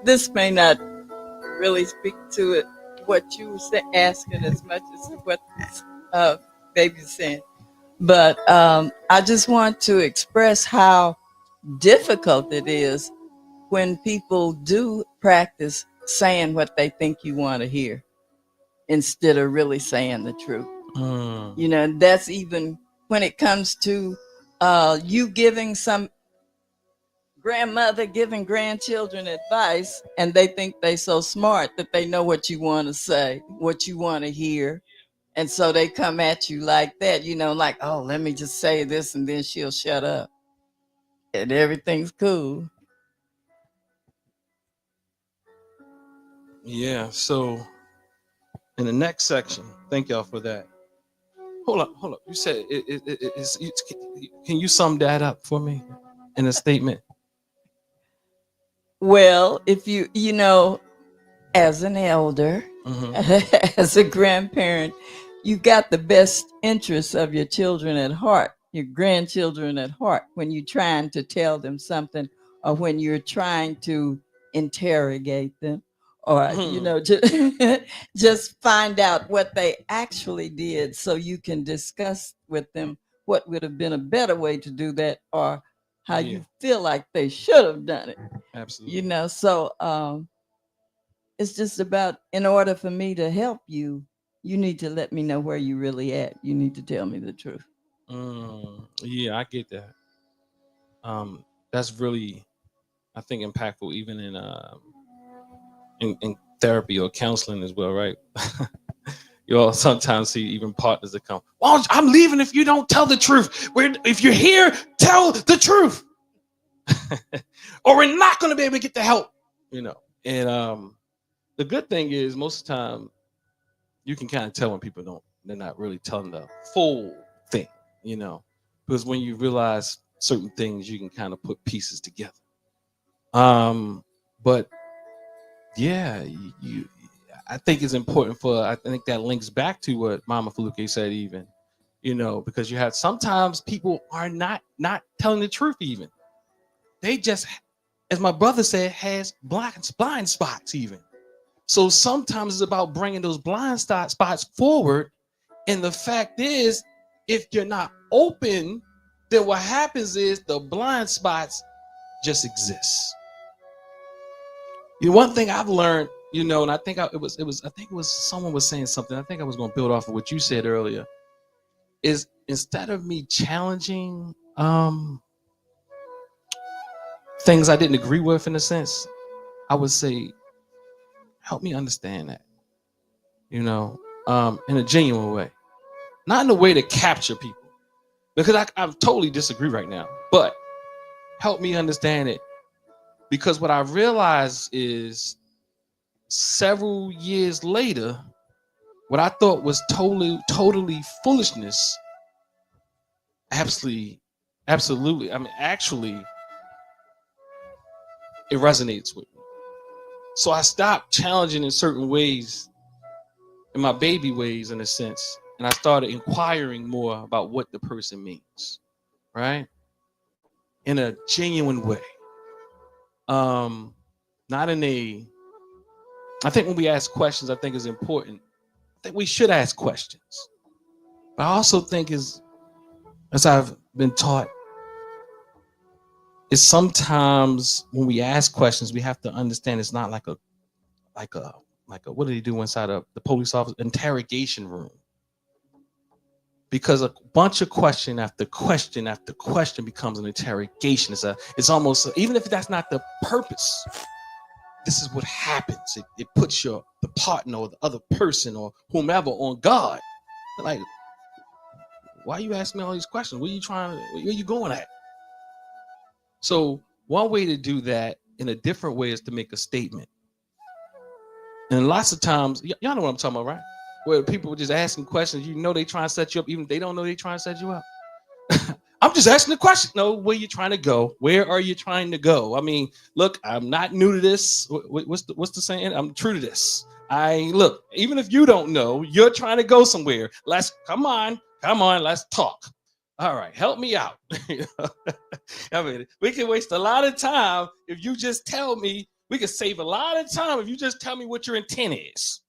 This may not really speak to it, what you were asking as much as what Baby's saying. But I just want to express how difficult it is when people do practice saying what they think you want to hear instead of really saying the truth. That's even when it comes to you giving some grandmother giving grandchildren advice, and they think they so smart that they know what you want to say, what you want to hear. And so they come at you like that, like, oh, let me just say this, and then she'll shut up. And everything's cool. Yeah. So in the next section, thank y'all for that. Hold up. You said can you sum that up for me in a statement? Well, if you as an elder, as a grandparent, you got the best interests of your children at heart, your grandchildren at heart, when you're trying to tell them something, or when you're trying to interrogate them, or just find out what they actually did, so you can discuss with them what would have been a better way to do that, or how you feel like they should have done it. Absolutely. So it's just about, in order for me to help you, you need to let me know where you really at. You need to tell me the truth. Yeah, I get that. That's really, I think, impactful even in therapy or counseling as well, right? You'll sometimes see even partners that come, well, I'm leaving if you don't tell the truth. If you're here, tell the truth. Or we're not going to be able to get the help, And the good thing is most of the time you can kind of tell when people they're not really telling the full thing, because when you realize certain things, you can kind of put pieces together. But yeah, I think it's important I think that links back to what Mama Fluke said, even, because you have sometimes people are not telling the truth. Even they just, as my brother said, has blind spots even. So sometimes it's about bringing those blind spots forward. And the fact is, if you're not open then what happens is the blind spots just exist. You know, one thing I've learned, you know, and I think I think it was someone was saying something. I think I was going to build off of what you said earlier. Is instead of me challenging things I didn't agree with, in a sense, I would say, help me understand that, you know, in a genuine way, not in a way to capture people, because I totally disagree right now, but help me understand it, because what I realized is several years later, what I thought was totally foolishness, absolutely, I mean, actually, it resonates with me. So I stopped challenging in certain ways, in my baby ways, in a sense, and I started inquiring more about what the person means, right? In a genuine way. Not in a, I think when we ask questions, I think is important. I think we should ask questions. But I also think as I've been taught, is sometimes when we ask questions, we have to understand it's not like a what do they do inside of the police office interrogation room? Because a bunch of question after question after question becomes an interrogation. It's almost, even if that's not the purpose, this is what happens. It puts the partner or the other person or whomever on guard. Like, why are you asking me all these questions? Where are you going at? So one way to do that in a different way is to make a statement. And lots of times, y'all know what I'm talking about, right? Where people are just asking questions, you know they trying to set you up, even if they don't know they trying to set you up. I'm just asking the question. No, where you trying to go? Where are you trying to go? I mean, look, I'm not new to this. What's the saying? I'm true to this. Look, even if you don't know, you're trying to go somewhere. Come on, let's talk. All right, help me out. I mean, we can waste a lot of time if you just tell me. We can save a lot of time if you just tell me what your intent is.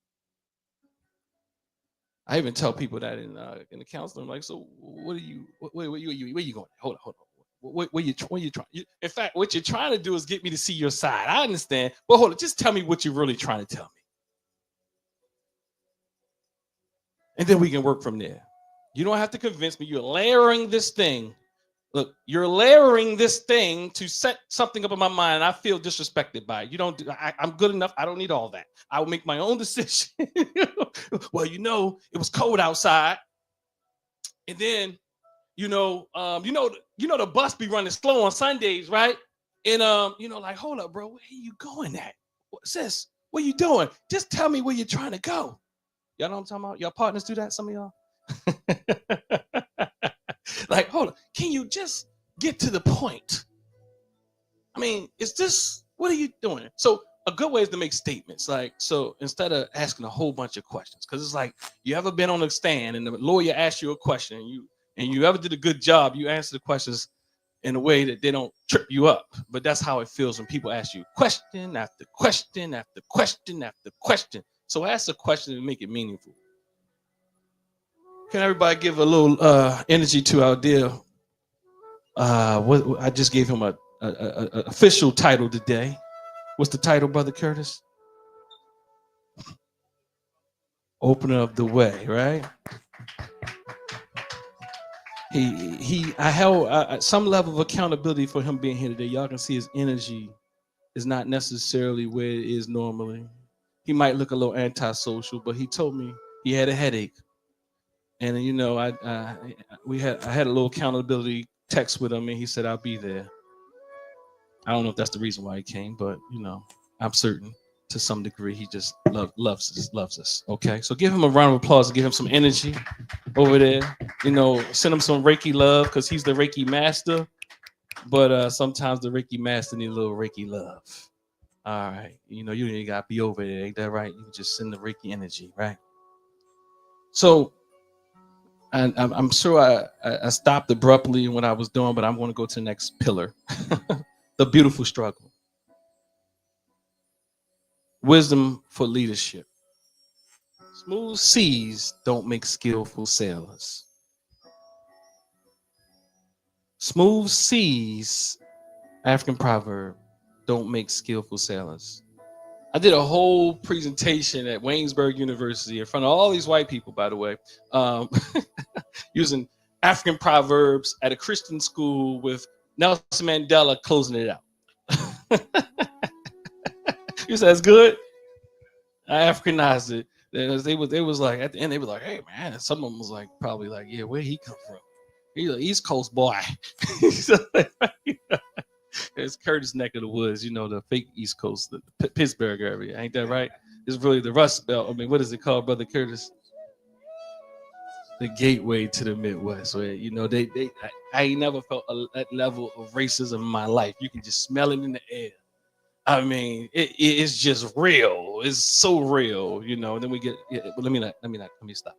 I even tell people that in the counseling. I'm like, so what are you? Where you going? Hold on. Where you trying? In fact, what you're trying to do is get me to see your side. I understand, but hold on. Just tell me what you're really trying to tell me, and then we can work from there. You don't have to convince me. You're layering this thing. Look, you're layering this thing to set something up in my mind, and I feel disrespected by it. You don't. I'm good enough. I don't need all that. I will make my own decision. Well, it was cold outside, and then, the bus be running slow on Sundays, right? And like, hold up, bro, where are you going at? Sis, what are you doing? Just tell me where you're trying to go. Y'all know what I'm talking about? Y'all partners do that, some of y'all? Like, hold on, can you just get to the point? I mean, what are you doing? So a good way is to make statements. Like, so instead of asking a whole bunch of questions, because it's like, you ever been on a stand and the lawyer asks you a question and you ever did a good job, you answer the questions in a way that they don't trip you up. But that's how it feels when people ask you question after question after question after question. So ask a question and make it meaningful. Can everybody give a little energy to our dear? I just gave him a official title today. What's the title, Brother Curtis? Opener of the way, right? I held some level of accountability for him being here today. Y'all can see his energy is not necessarily where it is normally. He might look a little antisocial, but he told me he had a headache, and I had a little accountability text with him, and he said I'll be there. I don't know if that's the reason why he came, but I'm certain to some degree he just loves us. Okay, so give him a round of applause and give him some energy over there. Send him some Reiki love because he's the Reiki master. But sometimes the Reiki master need a little Reiki love. All right, you ain't got to be over there, ain't that right? You can just send the Reiki energy, right? So, and I'm sure I stopped abruptly in what I was doing, but I'm going to go to the next pillar, the beautiful struggle. Wisdom for leadership. Smooth seas don't make skillful sailors. Smooth seas, African proverb, don't make skillful sailors. I did a whole presentation at Waynesburg University in front of all these white people, by the way, using African proverbs at a Christian school with Nelson Mandela closing it out. You said that's good? I Africanized it. They was like, at the end, they were like, hey, man. Some of them was like, probably like, yeah, where he come from? He's an East Coast boy. It's Curtis neck of the woods, you know, the fake East Coast, the Pittsburgh area. Ain't that right? It's really the Rust Belt. I mean, what is it called, Brother Curtis? The gateway to the Midwest, where, you know, I ain't never felt that level of racism in my life. You can just smell it in the air. I mean, it's just real. It's so real, you know. And then we get, let me stop.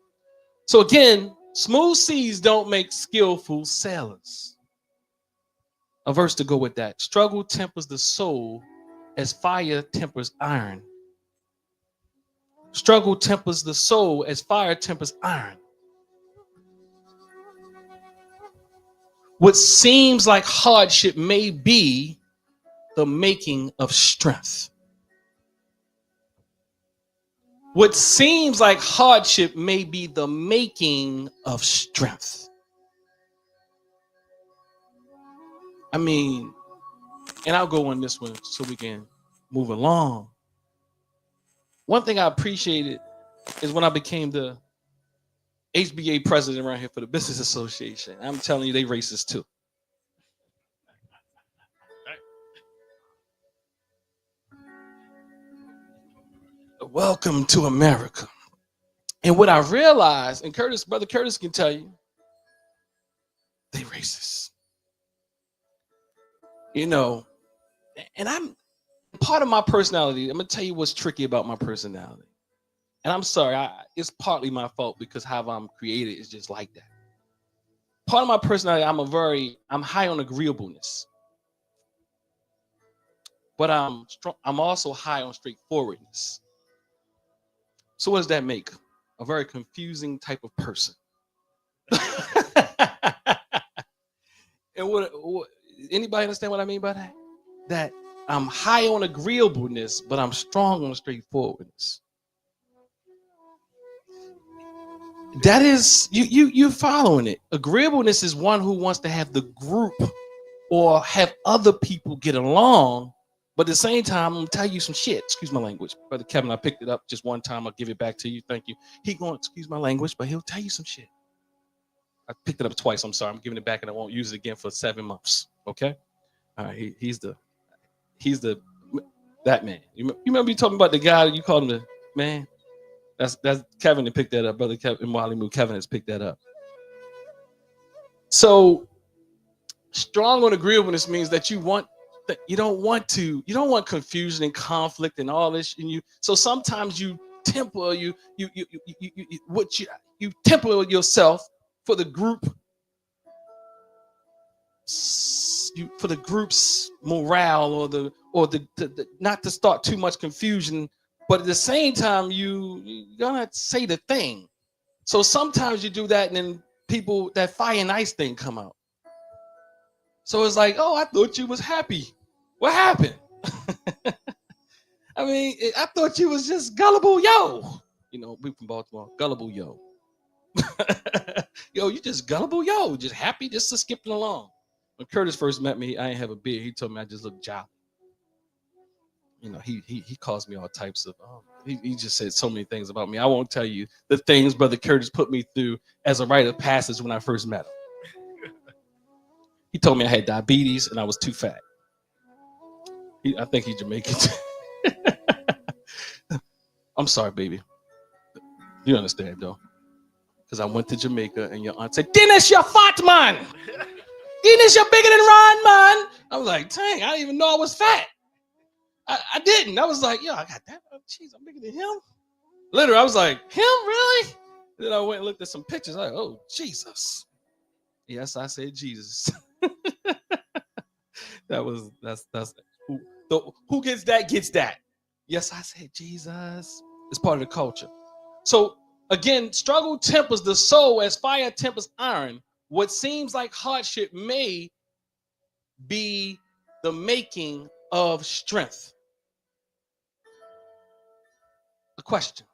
So again, smooth seas don't make skillful sailors. A verse to go with that. Struggle tempers the soul as fire tempers iron. Struggle tempers the soul as fire tempers iron. What seems like hardship may be the making of strength. What seems like hardship may be the making of strength. I mean, and I'll go on this one so we can move along. One thing I appreciated is when I became the HBA president around here for the Business Association. I'm telling you, they racist too. Welcome to America. And what I realized, and Brother Curtis can tell you, they racist. You know, and I'm part of my personality. I'm gonna tell you what's tricky about my personality. And I'm sorry, it's partly my fault because how I'm created is just like that. Part of my personality, I'm high on agreeableness. But I'm also high on straightforwardness. So what does that make? A very confusing type of person. And what anybody understand what I mean by that? That I'm high on agreeableness, but I'm strong on straightforwardness. That is, you're following it. Agreeableness is one who wants to have the group or have other people get along, but at the same time, I'm gonna tell you some shit. Excuse my language. Brother Kevin, I picked it up just one time. I'll give it back to you. Thank you. He going, excuse my language, but he'll tell you some shit. I picked it up twice. I'm sorry. I'm giving it back and I won't use it again for 7 months. Okay? All right. He's that man. You remember you talking about the guy you called him the man? That's Kevin that picked that up. Brother Kevin and Wally Moo. Kevin has picked that up. So strong on agreeableness means that you don't want confusion and conflict and all this. And so sometimes you temper you temper yourself for the group, for the group's morale or the not to start too much confusion. But at the same time, you're gonna say the thing. So sometimes you do that, and then people, that fire and ice thing come out. So it's like, oh, I thought you was happy. What happened? I mean, I thought you was just gullible, yo. You know, we from Baltimore, gullible, yo. Yo, you just gullible, yo. Just happy, just skipping along. When Curtis first met me, I didn't have a beard. He told me I just looked jolly. You know, he calls me all types of, he just said so many things about me. I won't tell you the things Brother Curtis put me through as a rite of passage when I first met him. He told me I had diabetes and I was too fat. I think he's Jamaican. I'm sorry, baby. You understand, though. Because I went to Jamaica and your aunt said, Dennis, you're fat, man. Dennis, you're bigger than Ron, man. I was like, dang, I didn't even know I was fat. I didn't. I was like, yo, I got that. Oh, jeez, I'm bigger than him. Literally, I was like, him, really? Then I went and looked at some pictures. I was like, oh, Jesus. Yes, I said Jesus. That's who gets that gets that. Yes, I said Jesus. It's part of the culture. So again, struggle tempers the soul as fire tempers iron. what seems like hardship may be the making of strength. A question.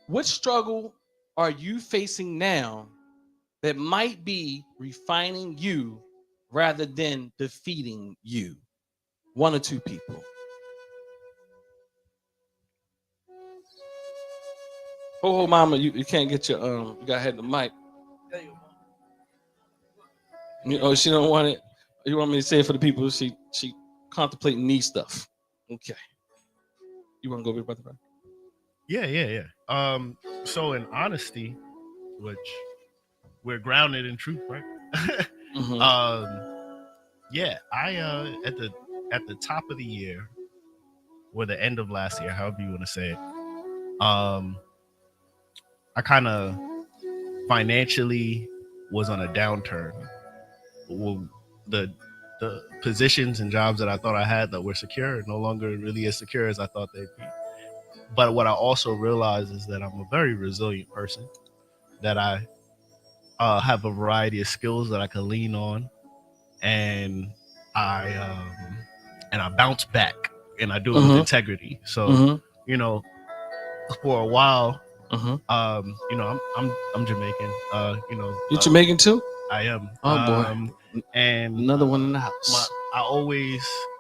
What struggle are you facing now that might be refining you rather than defeating you? One or two people. Oh, mama, you can't get your you gotta have the mic. Oh, she don't want it. You want me to say it for the people? She contemplating knee stuff. Okay. You want to go with brother? Yeah. So in honesty, which we're grounded in truth, right? Yeah, I at the top of the year or the end of last year, however you want to say it, I kind of financially was on a downturn. Well, the positions and jobs that I thought I had that were secure no longer really as secure as I thought they'd be. But what I also realized is that I'm a very resilient person, that I have a variety of skills that I can lean on, and I bounce back, and I do it with integrity. So you know, for a while, you know, I'm Jamaican. You know, you Jamaican too? I am. Oh boy, and another one in the house. I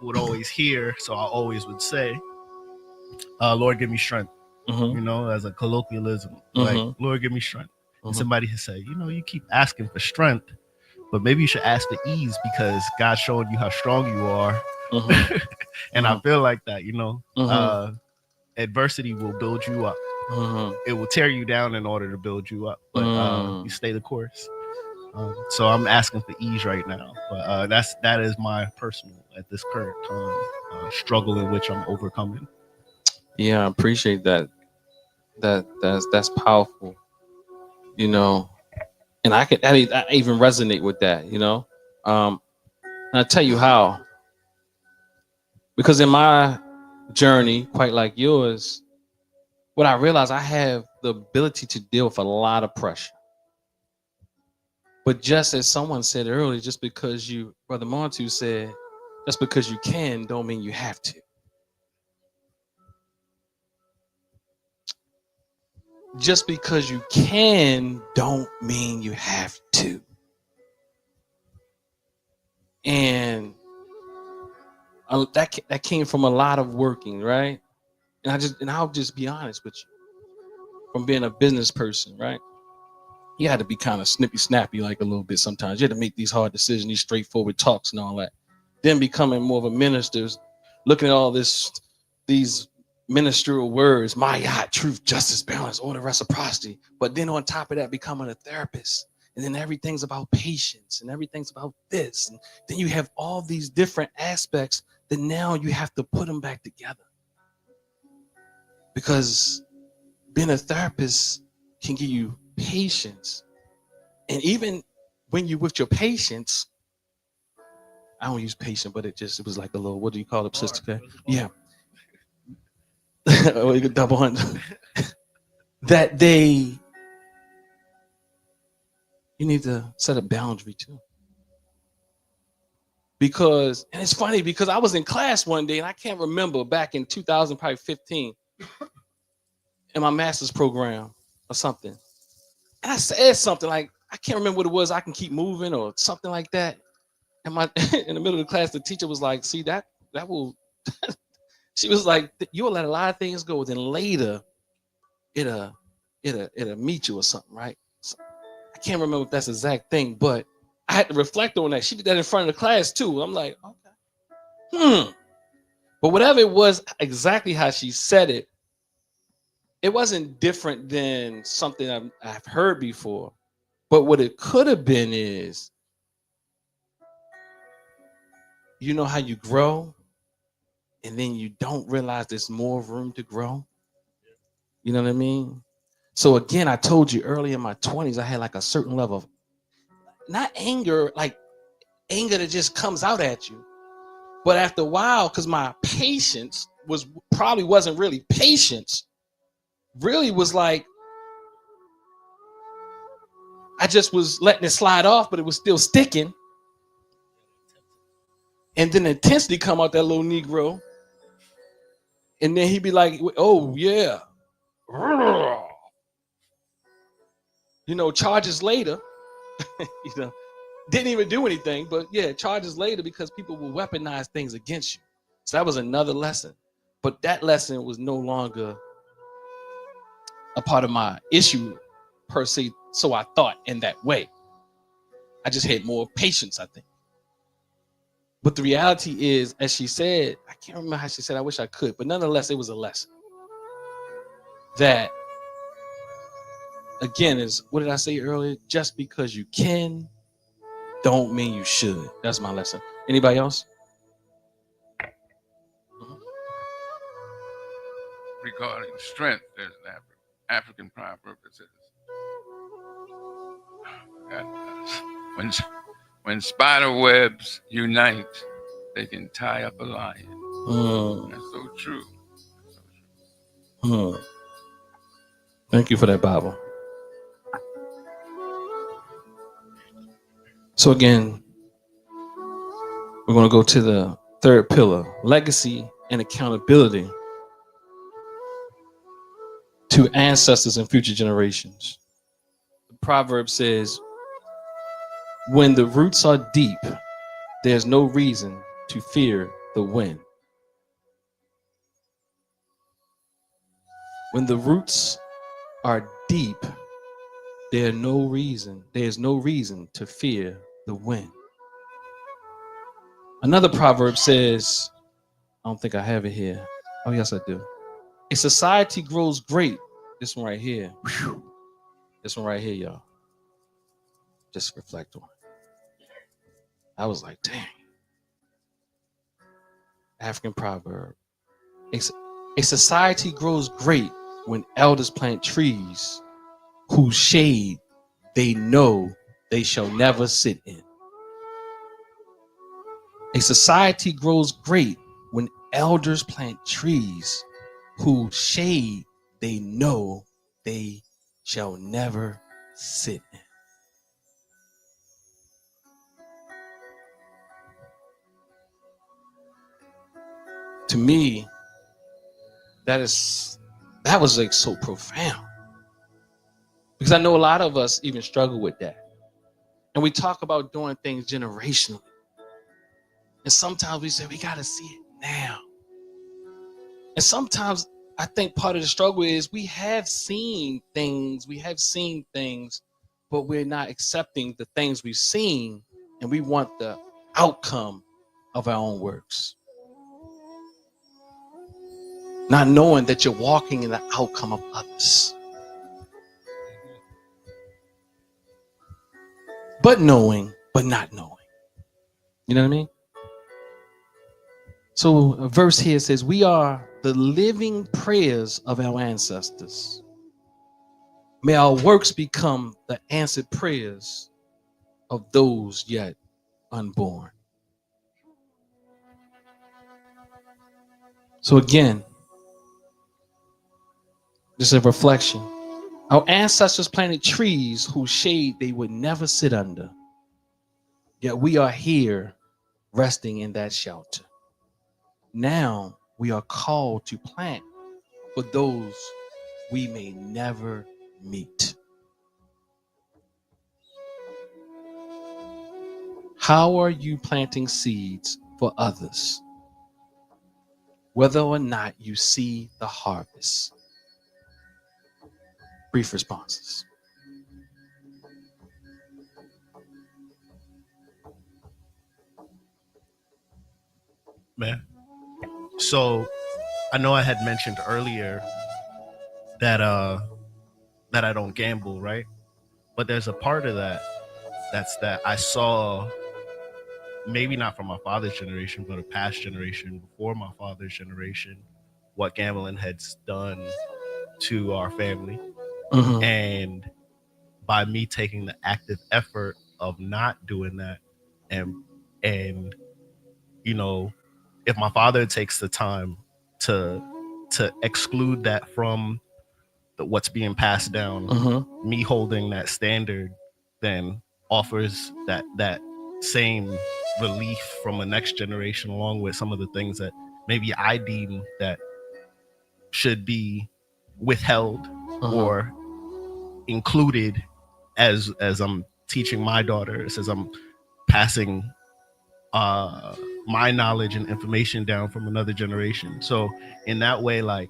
would always hear, so I always would say, Lord, give me strength. You know, as a colloquialism, like, Lord, give me strength. And somebody has said, you know, you keep asking for strength, but maybe you should ask for ease, because God's showing you how strong you are. And I feel like that, you know, adversity will build you up. It will tear you down in order to build you up, but you stay the course. So I'm asking for ease right now, but that is my personal, at this current time, struggle in which I'm overcoming. Yeah, I appreciate that. That's powerful, you know, and I even resonate with that, you know. And I'll tell you how. Because in my journey, quite like yours, what I realized, I have the ability to deal with a lot of pressure. But just as someone said earlier, just because Brother Montu said, just because you can don't mean you have to. Just because you can don't mean you have to. And that came from a lot of working, right? And I'll just be honest with you. From being a business person, right? You had to be kind of snappy like a little bit sometimes. You had to make these hard decisions, these straightforward talks and all that. Then becoming more of a minister, looking at all these ministerial words, my yacht, truth, justice, balance, order, reciprocity. But then on top of that, becoming a therapist. And then everything's about patience and everything's about this. And then you have all these different aspects that now you have to put them back together. Because being a therapist can give you patience. And even when you're with your patients, I don't use patient, but it was like a little, what do you call it, sister? Yeah. Or you could double hunt. That you need to set a boundary too. Because, and it's funny because I was in class one day and I can't remember, back in 2015 in my master's program or something. And I said something like, I can't remember what it was, I can keep moving or something like that. And in the middle of the class, the teacher was like, see, that will, she was like, you'll let a lot of things go, then later it'll meet you or something, right? So, I can't remember if that's the exact thing, but I had to reflect on that. She did that in front of the class too. I'm like, okay. But whatever it was, exactly how she said it, it wasn't different than something I've heard before. But what it could have been is, you know how you grow and then you don't realize there's more room to grow? You know what I mean? So again, I told you early in my 20s, I had like a certain level of, not anger, like anger that just comes out at you. But after a while, because my patience wasn't really patience, really was like, I just was letting it slide off, but it was still sticking. And then the intensity come out that little Negro. And then he'd be like, oh, yeah. You know, charges later, you know, didn't even do anything, but yeah, charges later because people will weaponize things against you. So that was another lesson. But that lesson was no longer a part of my issue per se. So I thought in that way. I just had more patience, I think. But the reality is, as she said, I can't remember how she said, I wish I could, but nonetheless, it was a lesson. That, again, is, what did I say earlier? Just because you can, don't mean you should. That's my lesson. Anybody else? Regarding strength, there's an African proverb that says, when spider webs unite, they can tie up a lion. That's so true. Thank you for that, Bible. So again, we're going to go to the third pillar, legacy and accountability to ancestors and future generations. The proverb says, when the roots are deep, there's no reason to fear the wind. When the roots are deep, there's no reason to fear the wind. Another proverb says, I don't think I have it here. Oh, yes, I do. A society grows great. This one right here. This one right here, y'all. Just reflect on it. I was like, dang. African proverb. A society grows great when elders plant trees whose shade they know they shall never sit in. A society grows great when elders plant trees whose shade they know they shall never sit in. To me, that was like so profound. Because I know a lot of us even struggle with that. And we talk about doing things generationally. And sometimes we say, we got to see it now. And sometimes I think part of the struggle is we have seen things, but we're not accepting the things we've seen, and we want the outcome of our own works. Not knowing that you're walking in the outcome of others. But knowing, but not knowing. You know what I mean? So a verse here says, we are the living prayers of our ancestors. May our works become the answered prayers of those yet unborn. So again, this is a reflection. Our ancestors planted trees whose shade they would never sit under. Yet we are here resting in that shelter. Now we are called to plant for those we may never meet. How are you planting seeds for others, whether or not you see the harvest? Brief responses. Man. So I know I had mentioned earlier that I don't gamble, right? But there's a part of that's that I saw, maybe not from my father's generation, but a past generation before my father's generation, what gambling had done to our family. Mm-hmm. And by me taking the active effort of not doing that, and you know, if my father takes the time to exclude that from what's being passed down, mm-hmm. me holding that standard then offers that same relief from a next generation, along with some of the things that maybe I deem that should be withheld or included as I'm teaching my daughters, as I'm passing my knowledge and information down from another generation. So in that way, like,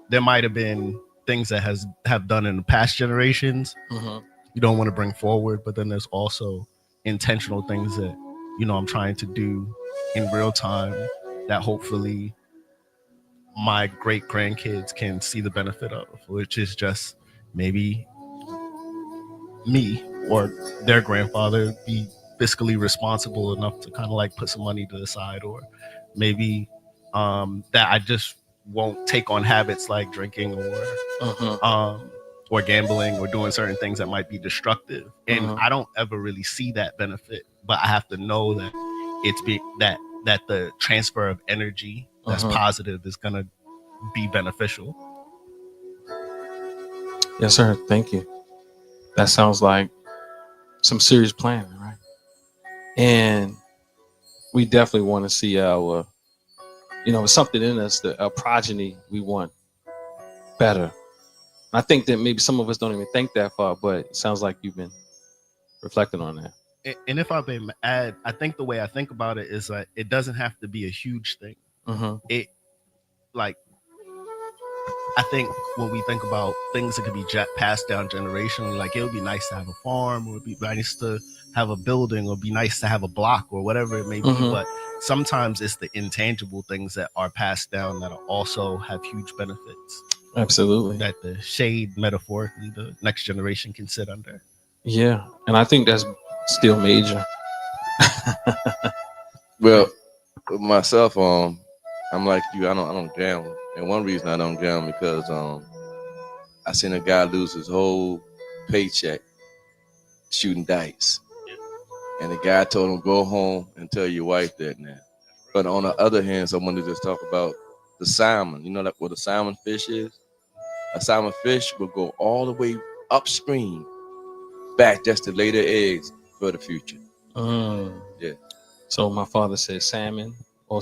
there might have been things that have done in the past generations you don't want to bring forward, but then there's also intentional things that, you know, I'm trying to do in real time that hopefully my great grandkids can see the benefit of, which is just maybe me or their grandfather be fiscally responsible enough to kind of like put some money to the side, or maybe that I just won't take on habits like drinking or gambling or doing certain things that might be destructive. And I don't ever really see that benefit, but I have to know that that the transfer of energy that's positive is gonna be beneficial. Yes, sir. Thank you. That sounds like some serious planning, right? And we definitely want to see our, you know, something in us, our progeny, we want better. I think that maybe some of us don't even think that far, but it sounds like you've been reflecting on that. And if I may add, I think the way I think about it is that it doesn't have to be a huge thing. It, like, I think when we think about things that could be passed down generationally, like, it would be nice to have a farm, or it would be nice to have a building, or be nice to have a block, or whatever it may be. But sometimes it's the intangible things that are passed down that also have huge benefits. Absolutely. That the shade, metaphorically, the next generation can sit under. Yeah. And I think that's still major. Well, myself, I'm like you. I don't gamble, and one reason I don't gamble because I seen a guy lose his whole paycheck shooting dice, and the guy told him, "Go home and tell your wife that now." But on the other hand, someone to just talk about the salmon. You know that what a salmon fish is? A salmon fish will go all the way upstream, back just to lay their eggs for the future. Yeah. So my father said salmon. Or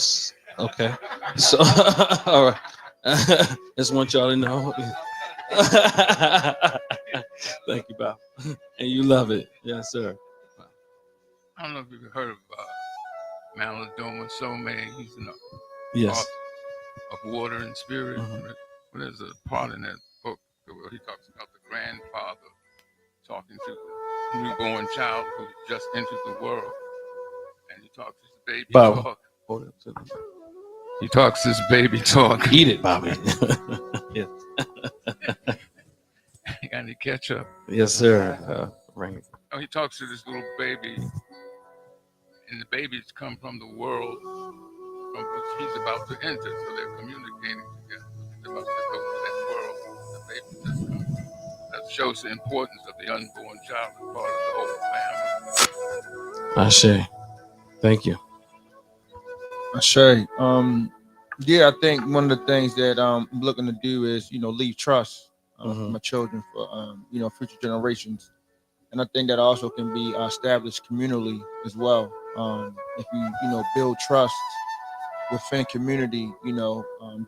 okay. So all right. Just want y'all to know. Thank you, Bob. And you love it. Yes, sir. I don't know if you've heard of Maladoma Some. He's an Yes. art of water and spirit. But there's a part in that book where he talks about the grandfather talking to the newborn child who just entered the world, and he talks his baby talk. He talks his baby talk. Eat it, Bobby. Yes. You got any ketchup? Yes, sir. Ring it. Oh, he talks to this little baby, and the babies come from the world from which he's about to enter, so they're communicating together. He's about to go to that world. The baby just comes. That shows the importance of the unborn child as part of the whole family. Ashe. Thank you. Ashe. Yeah, I think one of the things that I'm looking to do is, leave trust for my children, for future generations, and I think that also can be established communally as well. If you build trust within community,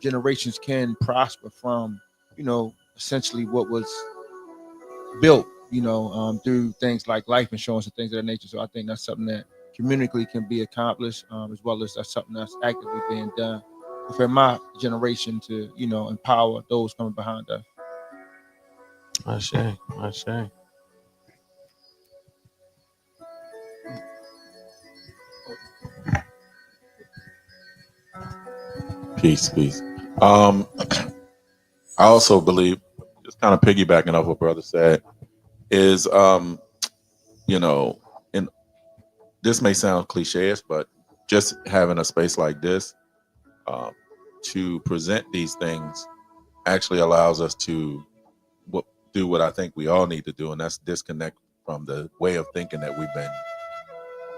generations can prosper from essentially what was built, through things like life insurance and things of that nature. So I think that's something that communically can be accomplished, as well as that's something that's actively being done within my generation to, empower those coming behind us. Ashe. Peace. I also believe, just kind of piggybacking off what brother said, is and this may sound cliche-ish, but just having a space like this to present these things actually allows us to do what I think we all need to do, and that's disconnect from the way of thinking that we've been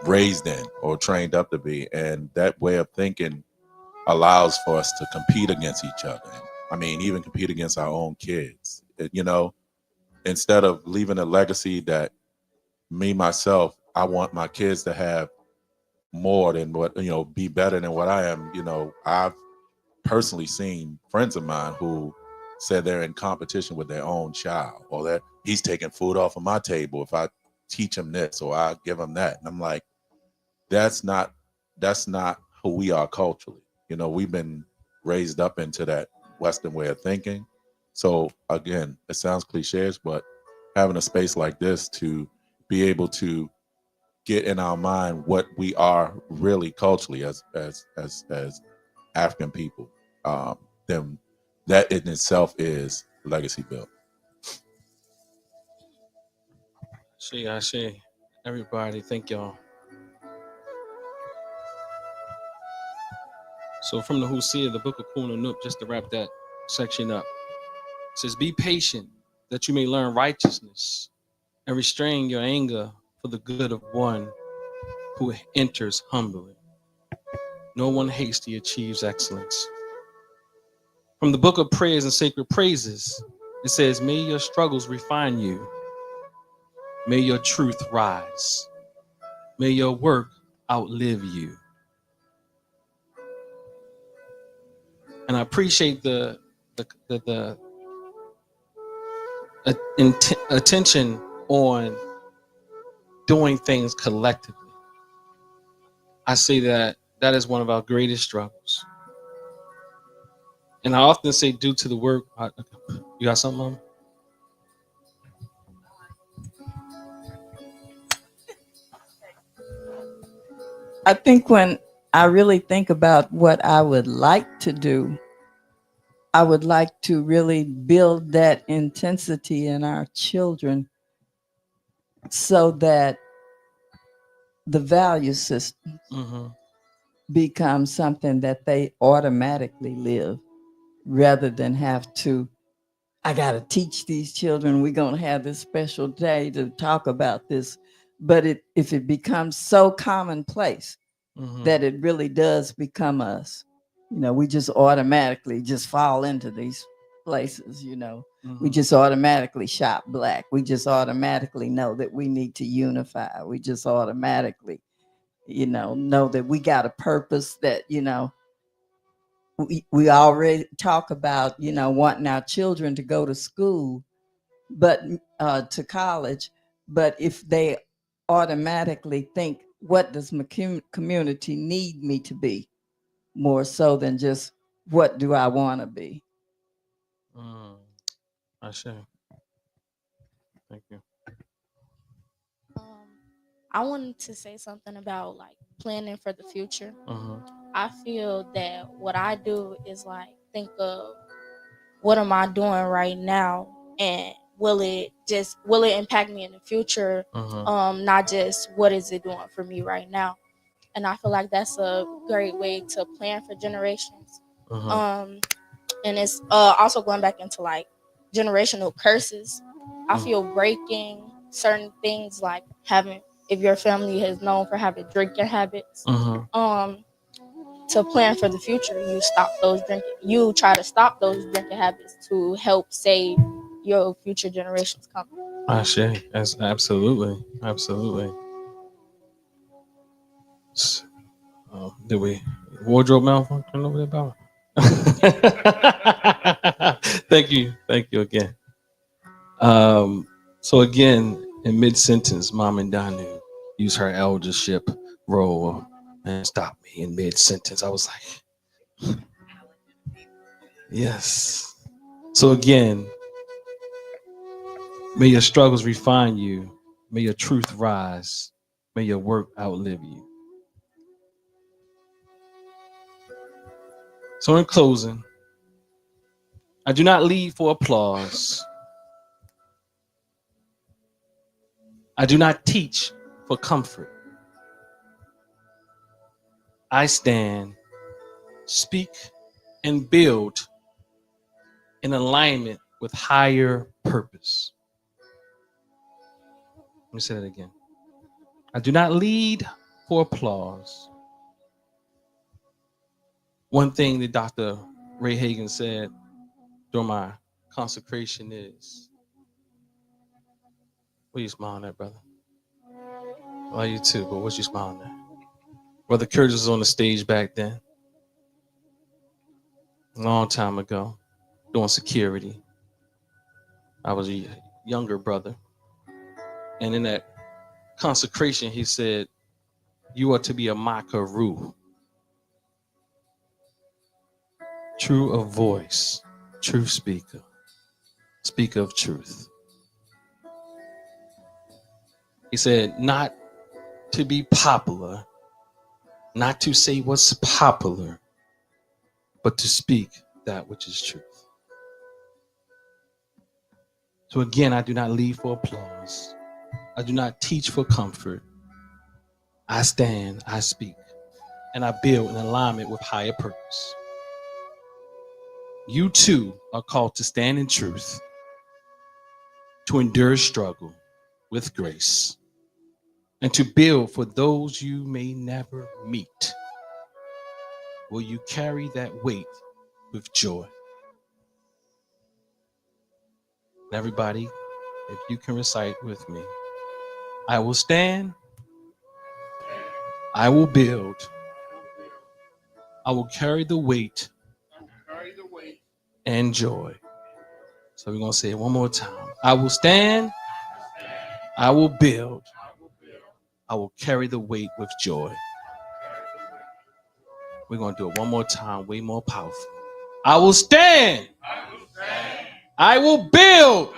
raised in or trained up to be. And that way of thinking allows for us to compete against each other. I mean, even compete against our own kids. It instead of leaving a legacy that me myself, I want my kids to have more than what, be better than what I am. I've personally seen friends of mine who said they're in competition with their own child, or that he's taking food off of my table if I teach him this or I give him that. And I'm like, that's not who we are culturally. We've been raised up into that Western way of thinking. So again, it sounds cliches, but having a space like this to be able to get in our mind what we are really culturally as African people, then that in itself is legacy built. I see. Everybody, thank y'all. So from the Hosea, the book of Kunanuk, just to wrap that section up, it says, be patient that you may learn righteousness and restrain your anger for the good of one who enters humbly. No one hasty achieves excellence. From the book of prayers and sacred praises, it says, may your struggles refine you. May your truth rise. May your work outlive you. And I appreciate the attention on doing things collectively. I say that is one of our greatest struggles. And I often say, due to the work, you got something, Mom? I think when I really think about what I would like to do, I would like to really build that intensity in our children so that the value system becomes something that they automatically live, rather than have to, I got to teach these children, we're going to have this special day to talk about this. But if it becomes so commonplace that it really does become us, we just automatically just fall into these places, we just automatically shop black. We just automatically know that we need to unify. We just automatically, know that we got a purpose, that, we already talk about, wanting our children to go to school, but to college. But if they automatically think, what does my community need me to be, more so than just what do I want to be? I see. Thank you. I wanted to say something about like planning for the future. I feel that what I do is like think of what am I doing right now, and will it impact me in the future? Not just what is it doing for me right now. And I feel like that's a great way to plan for generations. And it's also going back into like generational curses. I feel breaking certain things, like if your family is known for having drinking habits, to plan for the future, you try to stop those drinking habits to help save your future generations coming. I see. That's absolutely. Did we wardrobe malfunction over there, Bob? Thank you again. So again, in mid-sentence, Mom and Danu use her eldership role and stop me in mid-sentence. I was like, yes. So again, may your struggles refine you. May your truth rise. May your work outlive you. So in closing, I do not lead for applause. I do not teach for comfort. I stand, speak, and build in alignment with higher purpose. Let me say that again. I do not lead for applause. One thing that Dr. Ray Hagan said during my consecration is, What you smiling at, brother? Well, you too, but what you smiling at? Brother Curtis was on the stage back then, a long time ago, doing security. I was a younger brother. And in that consecration, he said, you are to be a makaru, true of voice, true speaker, speaker of truth. He said, not to be popular, not to say what's popular, but to speak that which is truth. So again, I do not lead for applause. I do not teach for comfort. I stand, I speak, and I build in alignment with higher purpose. You too are called to stand in truth, to endure struggle with grace, and to build for those you may never meet. Will you carry that weight with joy? And everybody, if you can recite with me, I will stand, I will build, I will carry the weight and joy. So we're going to say it one more time. I will stand, I will build, I will carry the weight with joy. We're going to do it one more time, way more powerful. I will stand, I will build,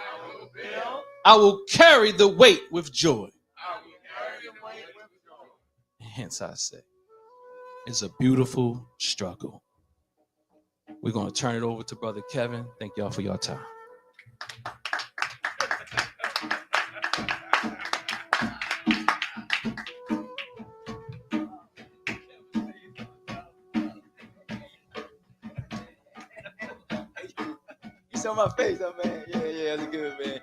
I will carry the weight with joy. Hence I say, it's a beautiful struggle. We're going to turn it over to Brother Kevin. Thank y'all for your time. You saw my face, huh, man? Yeah, that's good, man.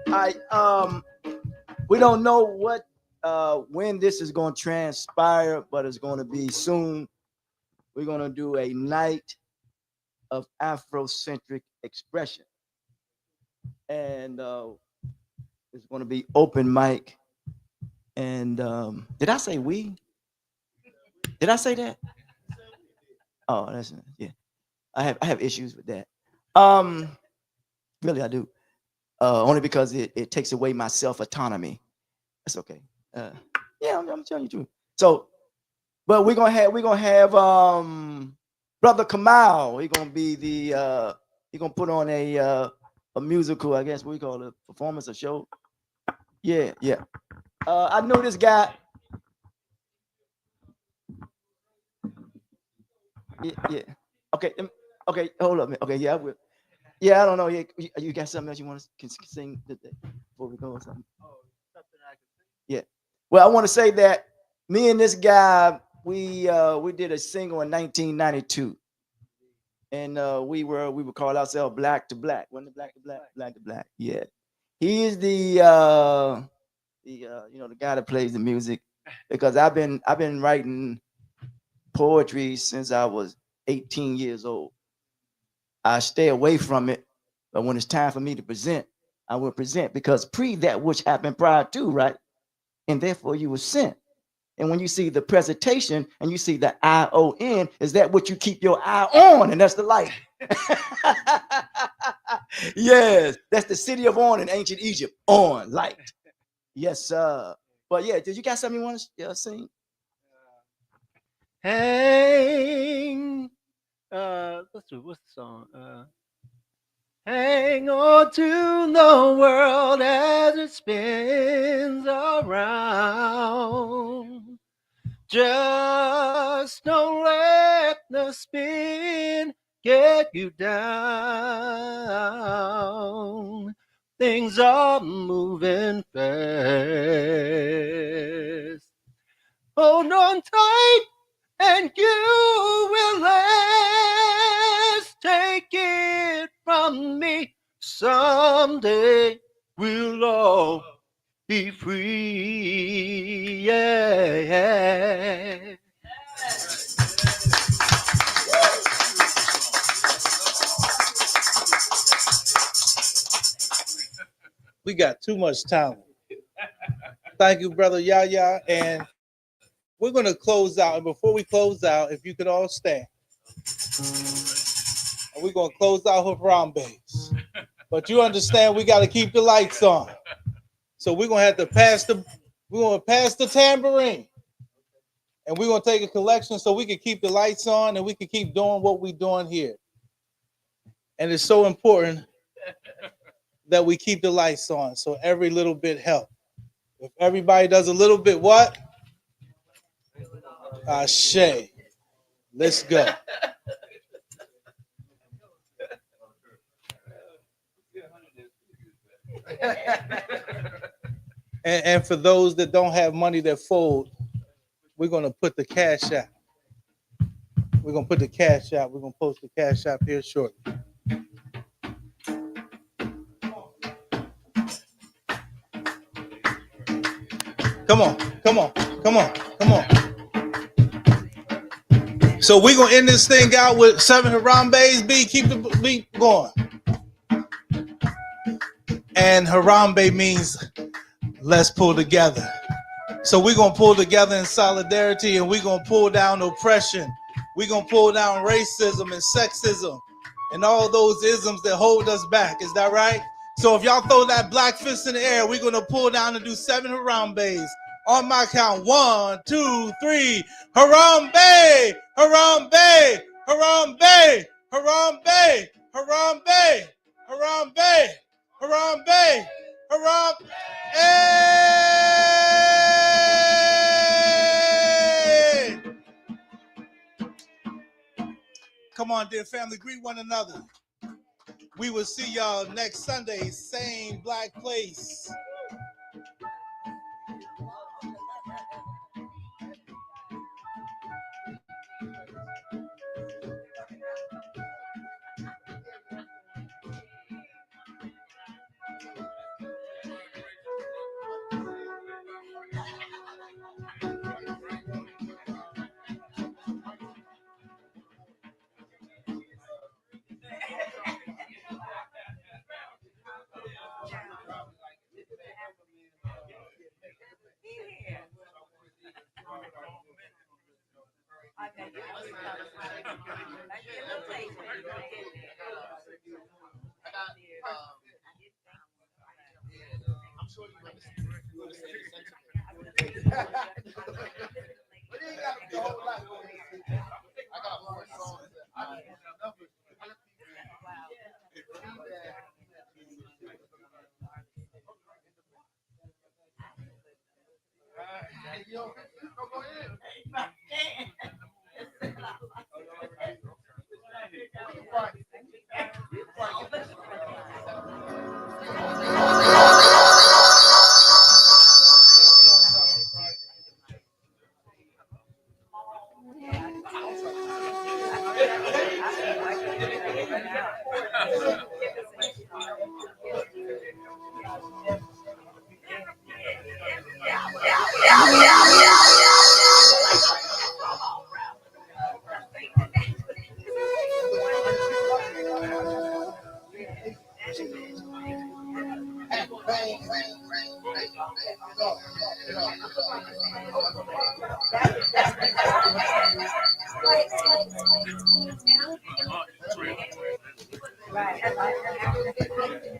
All right, we don't know what when this is going to transpire, but it's going to be soon. We're going to do a night of Afrocentric expression, and it's going to be open mic. And did I say we? Did I say that? Oh, that's yeah. I have issues with that. Really, I do. Only because it takes away my self-autonomy. That's okay. Yeah, I'm telling you the truth. So, but we're gonna have Brother Kamal. He's gonna be the he's gonna put on a musical, I guess what we call it, a performance, a show. Yeah. I know this guy. Yeah. Okay. Hold up, man. Okay. Yeah, I will. Yeah, I don't know. Yeah, you got something else you want to sing before we go or something? Oh, something I can sing. Yeah. Well, I want to say that me and this guy, we did a single in 1992, and we would call ourselves Black to Black. Wasn't it Black to Black? Black to Black. Yeah. He is the guy that plays the music, because I've been writing poetry since I was 18 years old. I stay away from it, but when it's time for me to present, I will present, because pre that which happened prior to, right? And therefore you were sent. And when you see the presentation and you see the ION, is that what you keep your eye on? And that's the light. Yes, that's the city of On in ancient Egypt. On, light. Yes, sir. But yeah, did you got something you want to sing? Hang. What's the song? Hang on to the world as it spins around. Just don't let the spin get you down. Things are moving fast. Hold on tight and you will last. Take it from me, someday we'll all be free. Yeah. We got too much talent. Thank you, brother Yaya. And we're going to close out. And before we close out, if you could all stand. And we're going to close out with Harambe's. But you understand we got to keep the lights on. So we're going to have to pass the tambourine. And we're going to take a collection so we can keep the lights on and we can keep doing what we're doing here. And it's so important that we keep the lights on. So every little bit helps. If everybody does a little bit, what? Ashe. Let's go. And for those that don't have money that fold, we're going to put the cash out. We're going to put the cash out. We're going to post the cash out here shortly. Come on, come on, come on, come on. So we're going to end this thing out with 7 Harambe's. B, keep the beat going. And Harambe means let's pull together. So we're going to pull together in solidarity and we're going to pull down oppression. We're going to pull down racism and sexism and all those isms that hold us back. Is that right? So if y'all throw that black fist in the air, we're going to pull down and do 7 Harambe's. On my count, 1, 2, 3. Harambe! Harambe! Harambe! Harambe! Harambe! Harambe! Harambe! Harambe! Hey! Come on, dear family, greet one another. We will see y'all next Sunday, same black place.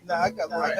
Nah, I got one.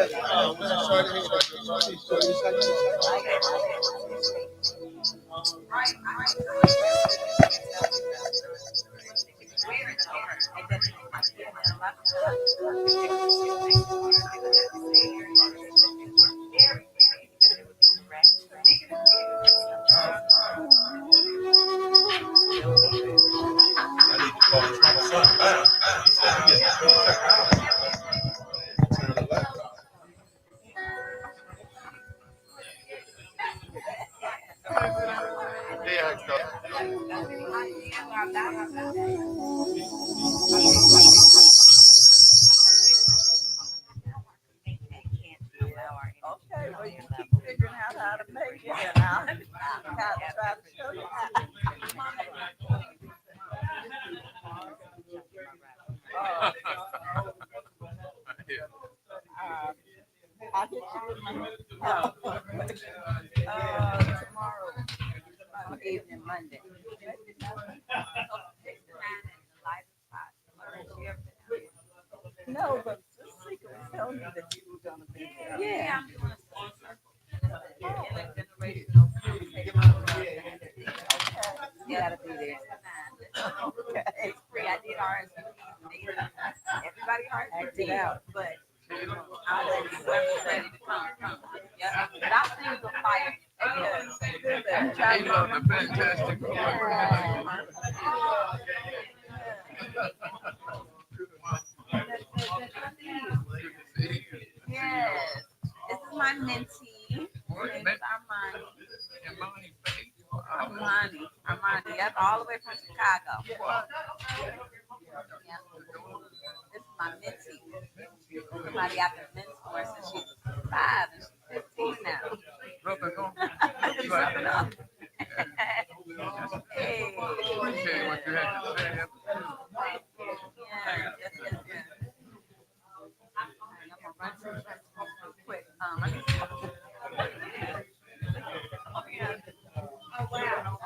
Tomorrow evening, Monday. No, but the secret was telling me that you were gonna be there. Yeah. I'm doing a circle. Generational conversation. You gotta be there. Okay. It's free. I did RSVP. Everybody RSVP out, but I'll let whoever's ready to come. Yeah. But I'll send the flyer. The fantastic. Yes. This is my mentee. His name is Armani. Yep, all the way from Chicago. Yeah. This is my mentee. Somebody I've been mentoring since she was 5 and she's 15 now. Hey. Appreciate what you had to say. Yes. I'm gonna run some real quick. Let me see. Oh, wow.